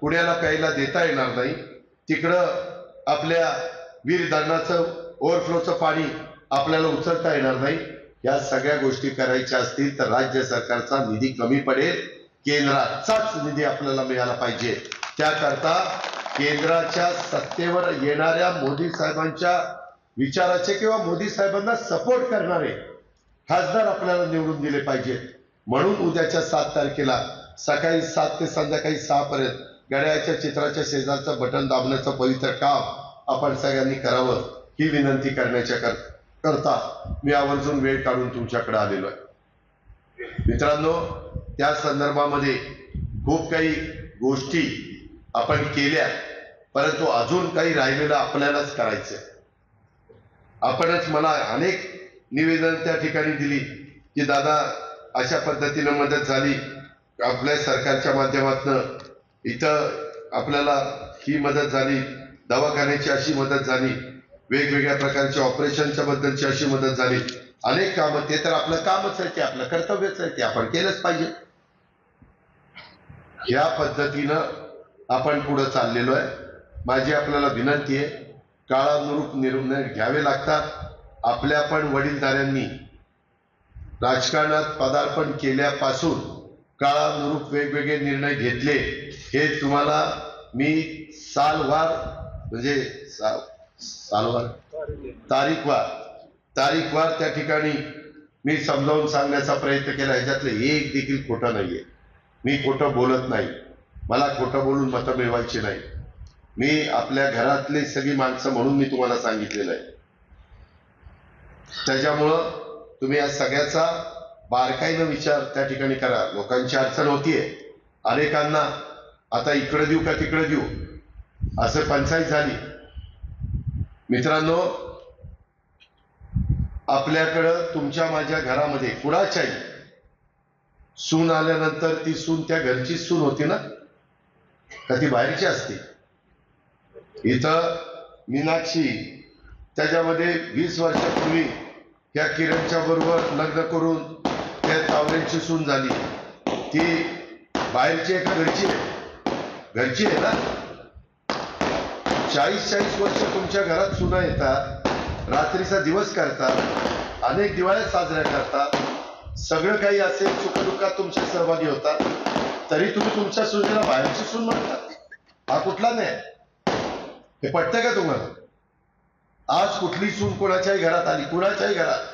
पुण्याला प्यायला देता येणार नाही. तिकडं आपल्या वीर धरणाचं ओव्हरफ्लोचं पाणी आपल्याला उचलता येणार नाही. या सगळ्या गोष्टी करायच्या असतील तर राज्य सरकारचा निधी कमी पडेल. केंद्राचाच निधी आपल्याला मिळाला पाहिजे. त्याकरता केंद्राच्या सत्तेवर येणाऱ्या मोदी साहेबांच्या विचाराचे किंवा मोदी साहेबांना सपोर्ट करणारे खासदार आपल्याला निवडून दिले पाहिजेत. म्हणून उद्याच्या 7 तारखेला सकाळी 7 ते संध्याकाळी 6 पर्यंत घड्याळाच्या चित्राच्या शेजारचं बटन दाबण्याचं पवित्र काम आपण सगळ्यांनी करावं ही विनंती करण्याच्या करता मी आवर्जून वेळ काढून तुमच्याकडे आलेलो आहे. मित्रांनो, त्या संदर्भामध्ये खूप काही गोष्टी आपण केल्या, परंतु अजून काही राहिलेलं आपल्यालाच करायचंय. आपणच मला अनेक निवेदन त्या ठिकाणी दिली की दादा अशा पद्धतीनं मदत झाली, आपल्या सरकारच्या माध्यमातून इथं आपल्याला ही मदत झाली, दवाखान्याची अशी मदत झाली, वेगवेगळ्या प्रकारच्या ऑपरेशनच्या बद्दलची अशी मदत झाली. अनेक कामं, ते तर आपलं कामच आहे, ते आपलं कर्तव्यच आहे, ते आपण केलंच पाहिजे. या पद्धतीनं आपण पुढे चाललेलो आहे. माझी आपल्याला विनंती आहे, काळानुरूप निर्णय घ्यावे लागतात. आपल्या पण वडीलधाऱ्यांनी राजकारणात पदार्पण केल्यापासून काळानुरूप वेगवेगळे निर्णय घेतले. हे तुम्हाला मी सालवार म्हणजे सालवार तारीखवार त्या ठिकाणी मी समजावून सांगण्याचा प्रयत्न केला. ह्याच्यातलं एक देखील खोटं नाहीये. मी खोटं बोलत नाही. मला खोटं बोलून मतं मिळवायची नाही. मी आपल्या घरातली सगळी माणसं म्हणून मी तुम्हाला सांगितलेलं आहे. त्याच्यामुळं तुम्ही या सगळ्याचा बारकाईनं विचार त्या ठिकाणी करा. लोकांची अडचण होतीये. अनेकांना आता इकडे देऊ का तिकडे देऊ असं पंचायत झाली. मित्रांनो, आपल्याकडं तुमच्या माझ्या घरामध्ये कुणाच्याही सून आल्यानंतर ती सून त्या घरची सून होती ना, का ती बाहेरची असते? इथं मीनाक्षी त्याच्यामध्ये 20 वर्षापूर्वी त्या किरणच्या बरोबर लग्न करून त्या तावऱ्यांची सून झाली. ती बाहेरची आहे का घरची आहे? घरची आहे ना. 40-40 वर्ष तुमच्या घरात सुना येतात, रात्रीचा दिवस करतात, अनेक दिवाळ्या साजऱ्या करतात, सगळं काही असेल सुखदुःखात तुमच्या सहभागी होतात, तरी तुम्ही तुमच्या सुनेला बाहेरची सून म्हणतात. हा कुठला नाही. हे पटतं का तुम्हाला? आज कुठली सून कोणाच्याही घरात आली, कुणाच्याही घरात,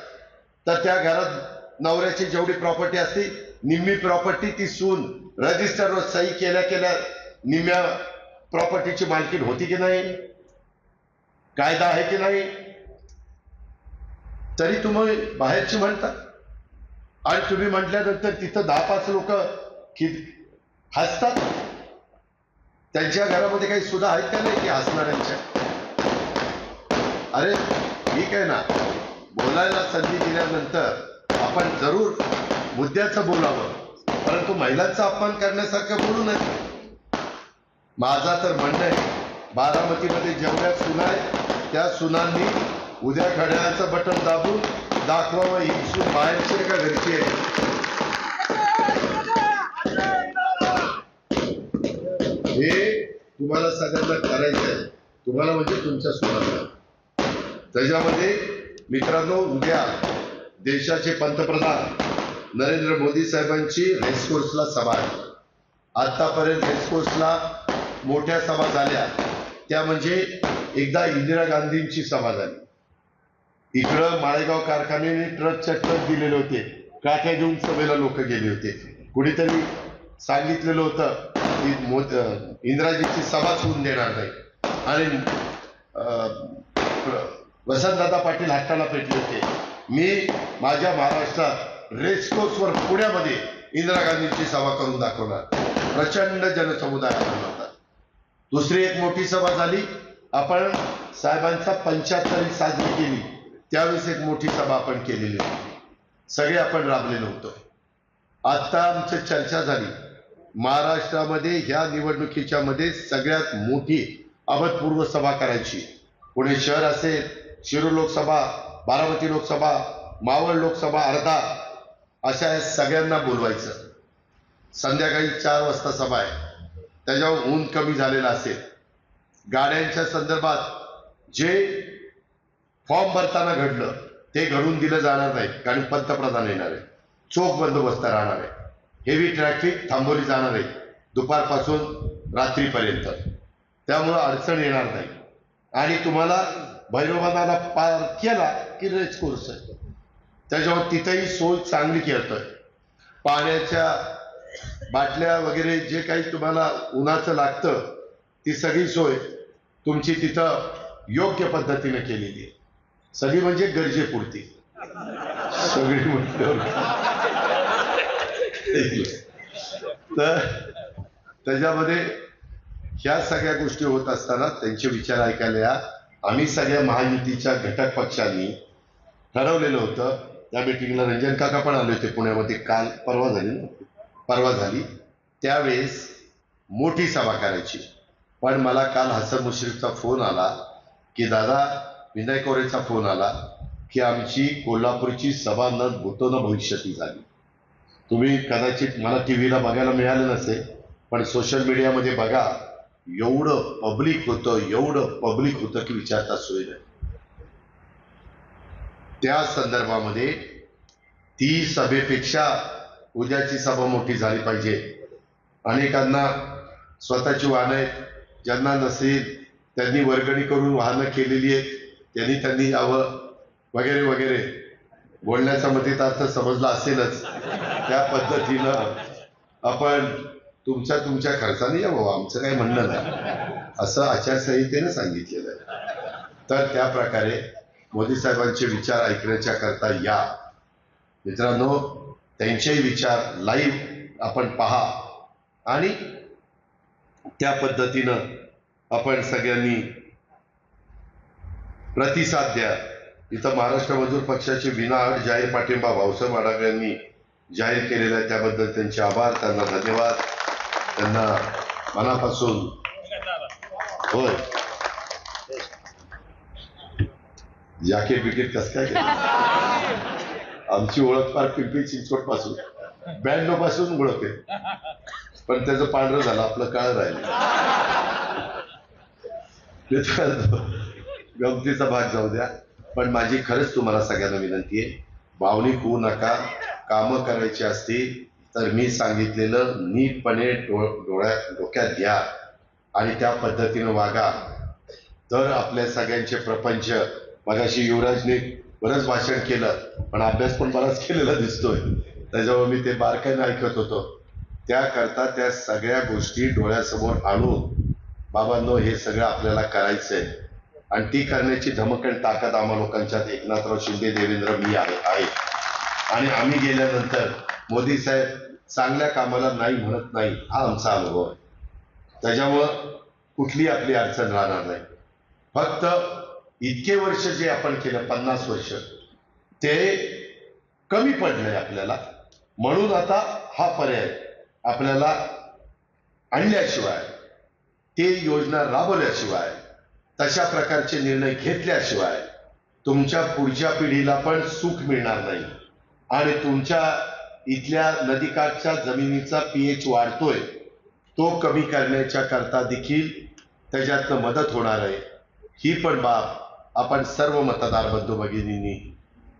तर त्या घरात नवऱ्याची जेवढी प्रॉपर्टी असते निम्मी प्रॉपर्टी ती सून रजिस्टरवर सही केल्या केल्या निम्म्या प्रॉपर्टीची मालकीण होती की नाही? कायदा आहे की नाही? तरी तुम्ही बाहेरची म्हणता. आणि तुम्ही म्हटल्यानंतर तिथं 10-5 लोक हसतात. त्यांच्या घरामध्ये काही सुद्धा आहेत का नाही की हसणाऱ्यांच्या? अरे ठीक आहे ना, बोलायला संधी दिल्यानंतर आपण जरूर मुद्द्याचं बोलावं, परंतु महिलांचा अपमान करण्यासारखं बोलू नये. माझा तर म्हणणं आहे, बारामतीमध्ये जेवढ्या सुना आहेत त्या सुनांनी उद्या घड्याळाचं बटन दाबून दाखवावं ही सून बाहेरची आहे का घरची आहे. हे तुम्हाला सगळ्यांना करायचं आहे. तुम्हाला म्हणजे तुमच्या सुनांना. त्याच्यामध्ये मित्रांनो, उद्या देशाचे पंतप्रधान नरेंद्र मोदी साहेबांची रेसकोर्सला सभा आहे. आतापर्यंत रेसकोर्सला मोठ्या सभा झाल्या त्या म्हणजे एकदा इंदिरा गांधींची सभा झाली. इकडं माळेगाव कारखान्याने ट्रकच्या ट्रक दिलेले होते, काट्या घेऊन सभेला लोक गेले होते. कुणीतरी सांगितलेलं होतं की इंदिराजींची सभाच होऊन देणार नाही आणि वसंतदादा पाटील हट्टाला पेटले होते. मी माझ्या महाराष्ट्रात रेसकोर्सवर पुण्यामध्ये इंदिरा गांधींची सभा करून दाखवणार. प्रचंड जनसमुदाय आला होता. दुसरी एक मोठी सभा झाली, आपण साहेबांचा 75वी साजरी केली त्यावेळेस एक मोठी सभा आपण केलेली होती. सगळे आपण राबलेलो होतो. आता आमची चर्चा झाली महाराष्ट्रामध्ये ह्या निवडणुकीच्या मध्ये सगळ्यात मोठी अभूतपूर्व सभा करायची. पुणे शहर असेल, शिरूर लोकसभा, बारामती लोकसभा, मावळ लोकसभा अर्धा, अशा सगळ्यांना बोलवायचं. संध्याकाळी 4 वाजता सभा आहे. त्याच्यावर ऊन कमी झालेला असेल. गाड्यांच्या संदर्भात जे फॉर्म भरताना घडलं ते घडून दिलं जाणार नाही, कारण पंतप्रधान येणार आहे. चोख बंदोबस्त राहणार आहे. हेवी ट्रॅफिक थांबवली जाणार आहे दुपारपासून रात्रीपर्यंत. त्यामुळं अडचण येणार नाही. आणि तुम्हाला भैरवनाला पार केला की रेसकोर्स आहे, त्याच्यावर तिथंही सोय चांगली करतोय. पाण्याच्या बाटल्या वगैरे जे काही तुम्हाला उन्हाचं लागतं ती सगळी सोय तुमची तिथं योग्य पद्धतीने केलेली आहे. सगळी म्हणजे गरजेपुरती सगळी म्हटल्यावर तर त्याच्यामध्ये ह्या सगळ्या गोष्टी होत असताना त्यांचे विचार ऐकायला या. आम्ही सगळ्या महायुतीच्या घटक पक्षांनी ठरवलेलं होतं. त्या मीटिंगला रंजन काका पण आले होते पुण्यामध्ये. परवा झाली त्यावेळेस मोठी सभा करायची. पण मला काल हसन मुश्रीफचा फोन आला की दादा, विनय कोरेचा फोन आला की आमची कोल्हापूरची सभा न भूतो न भविष्यती झाली. तुम्ही कदाचित मला टीव्हीला बघायला मिळालं नसेल, पण सोशल मीडियामध्ये बघा, एवढं पब्लिक होतं की विचारता सोय नाही. त्या संदर्भामध्ये ती सभेपेक्षा उद्याची सभा मोठी झाली पाहिजे. अनेकांना स्वतःची वाहनं आहेत, ज्यांना नसेल त्यांनी वर्गणी करून वाहनं केलेली आहेत, त्यांनी यावं वगैरे वगैरे. बोलण्याचा मतितार्थ समजला असेलच. त्या पद्धतीनं आपण तुमच्या खर्चाने यावं, आमचं काही म्हणणं नाही, असं आचारसंहितेने सांगितलेलं आहे. तर त्या प्रकारे मोदी साहेबांचे विचार ऐकण्याच्या करता या. मित्रांनो, त्यांचेही विचार लाईव्ह आपण पहा आणि त्या पद्धतीनं आपण सगळ्यांनी प्रतिसाद द्या. इथं महाराष्ट्र मजूर पक्षाचे विनाअट जाहीर पाठिंबा भाऊसाहेब आढाव यांनी जाहीर केलेला आहे. त्याबद्दल त्यांचे आभार, त्यांना धन्यवाद, त्यांना मनापासून होय. जॅकेट बिकेट कस काय आमची ओळख फार पिंपरी चिंचवड पासून 92 पासून ओळख आहे, पण त्याचं पांढरं झालं, आपलं काळ राहिलं. गमतीचा भाग जाऊ द्या. पण माझी खरंच तुम्हाला सगळ्यांना विनंती आहे, भावनिक होऊ नका. कामं करायची असतील तर मी सांगितलेलं नीटपणे डोक्यात घ्या आणि त्या पद्धतीनं वागा. तर आपल्या सगळ्यांचे प्रपंच. मगाशी युवराजने बरंच भाषण केलं, पण अभ्यास पण बराच केलेला दिसतोय, त्याच्यावर मी ते बारकाईने ऐकत होतो. त्याकरता त्या सगळ्या गोष्टी डोळ्यासमोर आणून बाबांनो हे सगळं आपल्याला करायचंय आणि ती करण्याची धमक आणि ताकद आम्हा लोकांच्यात एकनाथराव शिंदे, देवेंद्र, मी आहे. आणि आम्ही गेल्यानंतर मोदी साहेब चांगल्या कामाला नाही म्हणत नाही, हा आमचा अनुभव आहे. त्याच्यामुळं कुठली आपली अडचण राहणार नाही. फक्त इतके वर्ष जे आपण केलं 50 वर्ष ते कमी पडलंय आपल्याला, म्हणून आता हा पर्याय आपल्याला आणल्याशिवाय, ते योजना राबवल्याशिवाय, तशा प्रकारचे निर्णय घेतल्याशिवाय तुमच्या पुढच्या पिढीला पण सुख मिळणार नाही. आणि तुमच्या इथल्या नदीकाठच्या जमिनीचा पीएच वाढतोय, तो कमी करण्याच्या करता देखील त्याच्यातनं मदत होणार आहे. ही पण बाब आपण सर्व मतदार बंधू भगिनींनी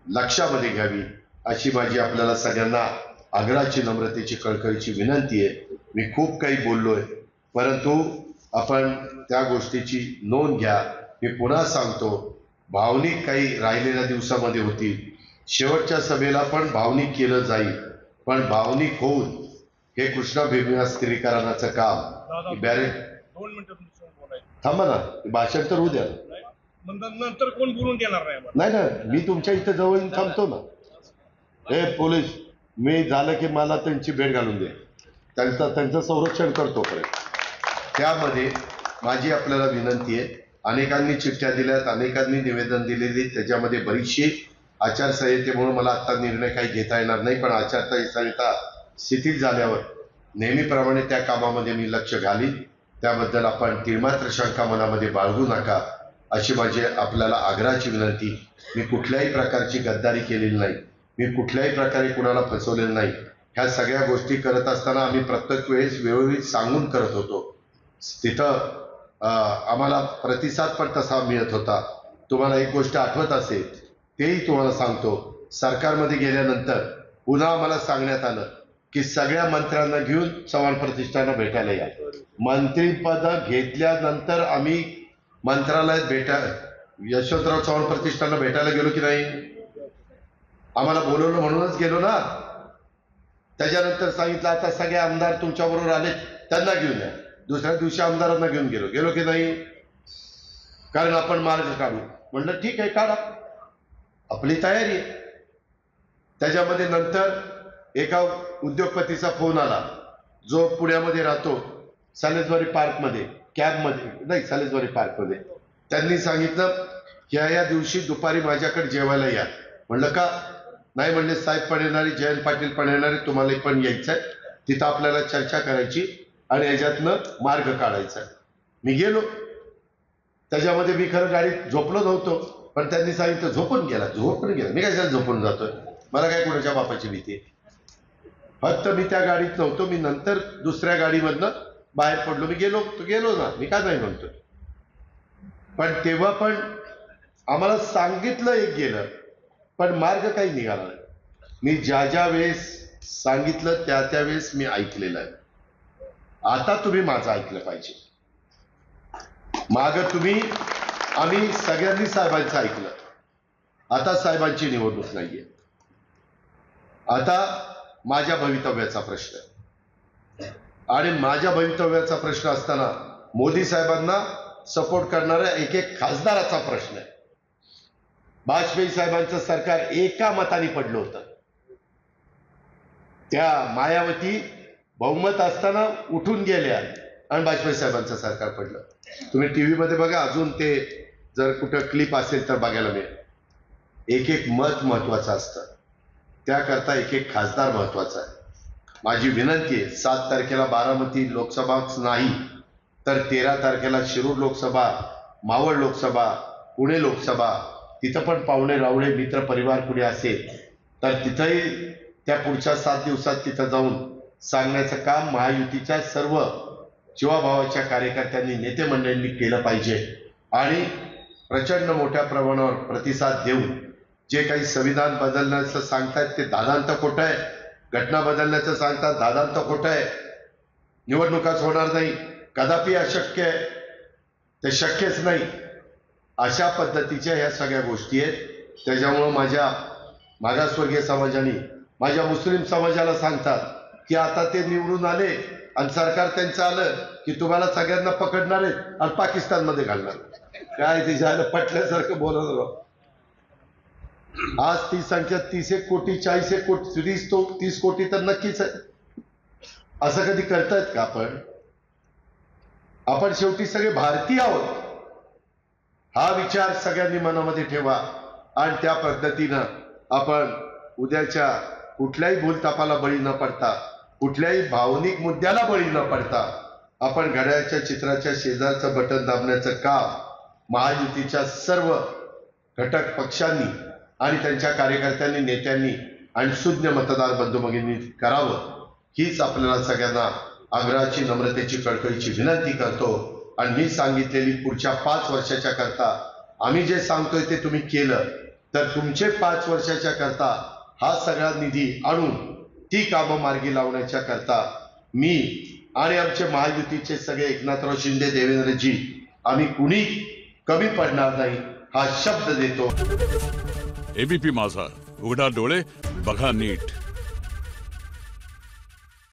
लक्षामध्ये घ्यावी अशी माझी आपल्याला सगळ्यांना आग्रहाची नम्रतेची कळकळीची विनंती आहे. मी खूप काही बोललोय, परंतु आपण त्या गोष्टीची नोंद घ्या. मी पुन्हा सांगतो, भावनिक काही राहिलेल्या दिवसामध्ये होतील. शेवटच्या सभेला पण भावनिक केलं जाईल, पण भावनिक होऊन हे कृष्णा भीमा स्थिरीकरणाचं काम बॅरेट 2 मिनिटं तुमचं बोलायचं. थांबा ना, भाषण तर होऊ द्या. नंतर कोण बोलून देणार नाही आम्हाला. नाही ना, मी तुमच्या इथं जवळ येऊन थांबतो ना. हे पोलीस, मी झालं की मला त्यांची भेट घालून दे, त्यांचं संरक्षण करतो पर्यंत. त्यामध्ये माझी आपल्याला विनंती आहे, अनेकांनी चिठ्ठ्या दिल्यात, अनेकांनी निवेदन दिलेली, त्याच्यामध्ये बरीचशी आचारसंहितेमुळे मला आता निर्णय काही घेता येणार नाही, पण आचारसंहिता शिथिल झाल्यावर नेहमीप्रमाणे त्या कामामध्ये मी लक्ष घालीन. त्याबद्दल आपण तिळमात्र शंका मनामध्ये बाळगू नका अशी माझी आपल्याला आग्रहाची विनंती. मी कुठल्याही प्रकारची गद्दारी केलेली नाही, मी कुठल्याही प्रकारे कुणाला फसवलेलं नाही. ह्या सगळ्या गोष्टी करत असताना आम्ही प्रत्येक वेळेस वेळोवेळी सांगून करत होतो. तिथं आम्हाला प्रतिसाद पण तसा मिळत होता. तुम्हाला एक गोष्ट आठवत असेल, तेही तुम्हाला सांगतो. सरकारमध्ये गेल्यानंतर पुन्हा आम्हाला सांगण्यात आलं की सगळ्या मंत्र्यांना घेऊन चव्हाण प्रतिष्ठानला भेटायला या. मंत्रीपद घेतल्यानंतर आम्ही मंत्रालयात यशवंतराव चव्हाण प्रतिष्ठानला भेटायला गेलो की नाही? आम्हाला बोलवलं म्हणूनच गेलो ना. त्याच्यानंतर सांगितलं आता सगळे आमदार तुमच्याबरोबर आले, त्यांना घेऊन या. दुसऱ्या दिवशी आमदारांना घेऊन गेलो की नाही? कारण आपण मार्ग काढू. म्हणलं ठीक आहे, काढा, आपली तयारी आहे. त्याच्यामध्ये नंतर एका उद्योगपतीचा फोन आला, जो पुण्यामध्ये राहतो, सालेजवाडी पार्कमध्ये, कॅबमध्ये नाही, सालेजवाडी पार्कमध्ये. त्यांनी सांगितलं या दिवशी दुपारी माझ्याकडे जेवायला या. म्हणलं का? नाही म्हणले, साहेब पण येणारे, जयंत पाटील पण येणारे, तुम्हाला पण यायचं आहे, तिथं आपल्याला चर्चा करायची आणि याच्यातनं मार्ग काढायचा. मी गेलो. त्याच्यामध्ये मी खरं गाडीत झोपलो नव्हतो, पण त्यांनी सांगितलं झोपून गेला. मी काय झोपून जातोय, मला काय कोणाच्या बापाची भीती आहे. फक्त मी त्या गाडीत नव्हतो, मी नंतर दुसऱ्या गाडीमधनं बाहेर पडलो. मी गेलो ना, मी का नाही म्हणतोय. पण तेव्हा पण आम्हाला सांगितलं एक गेलं, पण मार्ग काही निघाला नाही. मी ज्या वेळेस सांगितलं त्या वेळेस मी ऐकलेलं आहे. आता तुम्ही माझं ऐकलं पाहिजे. आम्ही सगळ्यांनी साहेबांचं ऐकलं. आता साहेबांची निवडणूक नाहीये. आता माझ्या भवितव्याचा प्रश्न आहे. आणि माझ्या भवितव्याचा प्रश्न असताना मोदी साहेबांना सपोर्ट करणाऱ्या एक खासदाराचा प्रश्न आहे. वाजपेयी साहेबांचं सरकार एका मताने पडलं होतं. त्या मायावती बहुमत असताना उठून गेल्या आणि वाजपेयी साहेबांचं सरकार पडलं. तुम्ही टीव्ही मध्ये बघा, अजून ते जर कुठं क्लिप असेल तर बघायला मिळेल. एक मत महत्वाचं असतं, त्याकरता एक खासदार महत्वाचा आहे. माझी विनंती आहे, 7 तारखेला बारामती लोकसभाच नाही तर 13 तारखेला शिरूर लोकसभा, मावळ लोकसभा, पुणे लोकसभा, तिथं पण पाहुणे रावळे मित्र परिवार पुढे असेल तर तिथंही त्या पुढच्या 7 दिवसात तिथं जाऊन सांगण्याचं काम महायुतीच्या सर्व जीवाभावाच्या कार्यकर्त्यांनी, नेते मंडळींनी केलं पाहिजे. आणि प्रचंड मोठ्या प्रमाणावर प्रतिसाद देऊन जे काही संविधान बदलण्याचं सांगतायत ते दादांत खोटं आहे, घटना बदलण्याचं सांगतात दादांत खोटं आहे, निवडणुकाच होणार नाही, कदापि अशक्य आहे, ते शक्यच नाही, अशा पद्धतीच्या ह्या सगळ्या गोष्टी आहेत. त्याच्यामुळं माझ्या मागासवर्गीय समाजाने माझ्या मुस्लिम समाजाला सांगतात की आता ते निवडून आले आणि सरकार त्यांचं आलं की तुम्हाला सगळ्यांना पकडणार आहे आणि पाकिस्तानमध्ये घालणार. काय तिच्या पटल्यासारखं बोलत राहू. आज ती संख्या 30 कोटी 40 कोटी 30 कोटी तर नक्कीच आहे. असं कधी करतायत का आपण शेवटी सगळे भारतीय आहोत, हा विचार सगळ्यांनी मनामध्ये ठेवा. आणि त्या पद्धतीनं आपण उद्याच्या कुठल्याही भूलतापाला बळी न पडता, कुठल्याही भावनिक मुद्द्याला बळी न पडता आपण घड्याळाच्या चित्राच्या शेजारचं बटन दाबण्याचं काम महायुतीच्या सर्व घटक पक्षांनी आणि त्यांच्या कार्यकर्त्यांनी, नेत्यांनी आणि सुज्ञ मतदार बंधू भगिनींनी करावं, हीच आपल्याला सगळ्यांना आग्रहाची नम्रतेची कळकळीची विनंती करतो. आणि मी सांगितलेली पुढच्या 5 वर्षाच्या करता आम्ही जे सांगतोय ते तुम्ही केलं तर तुमचे 5 वर्षाच्या करता हा सगळा निधी आणून ती कामं मार्गी लावण्याच्या करता मी आणि आमचे महायुतीचे सगळे एकनाथराव शिंदे, देवेंद्रजी, आम्ही कुणी कमी पडणार नाही हा शब्द देतो. एबीपी माझा, उघडा डोळे बघा नीट.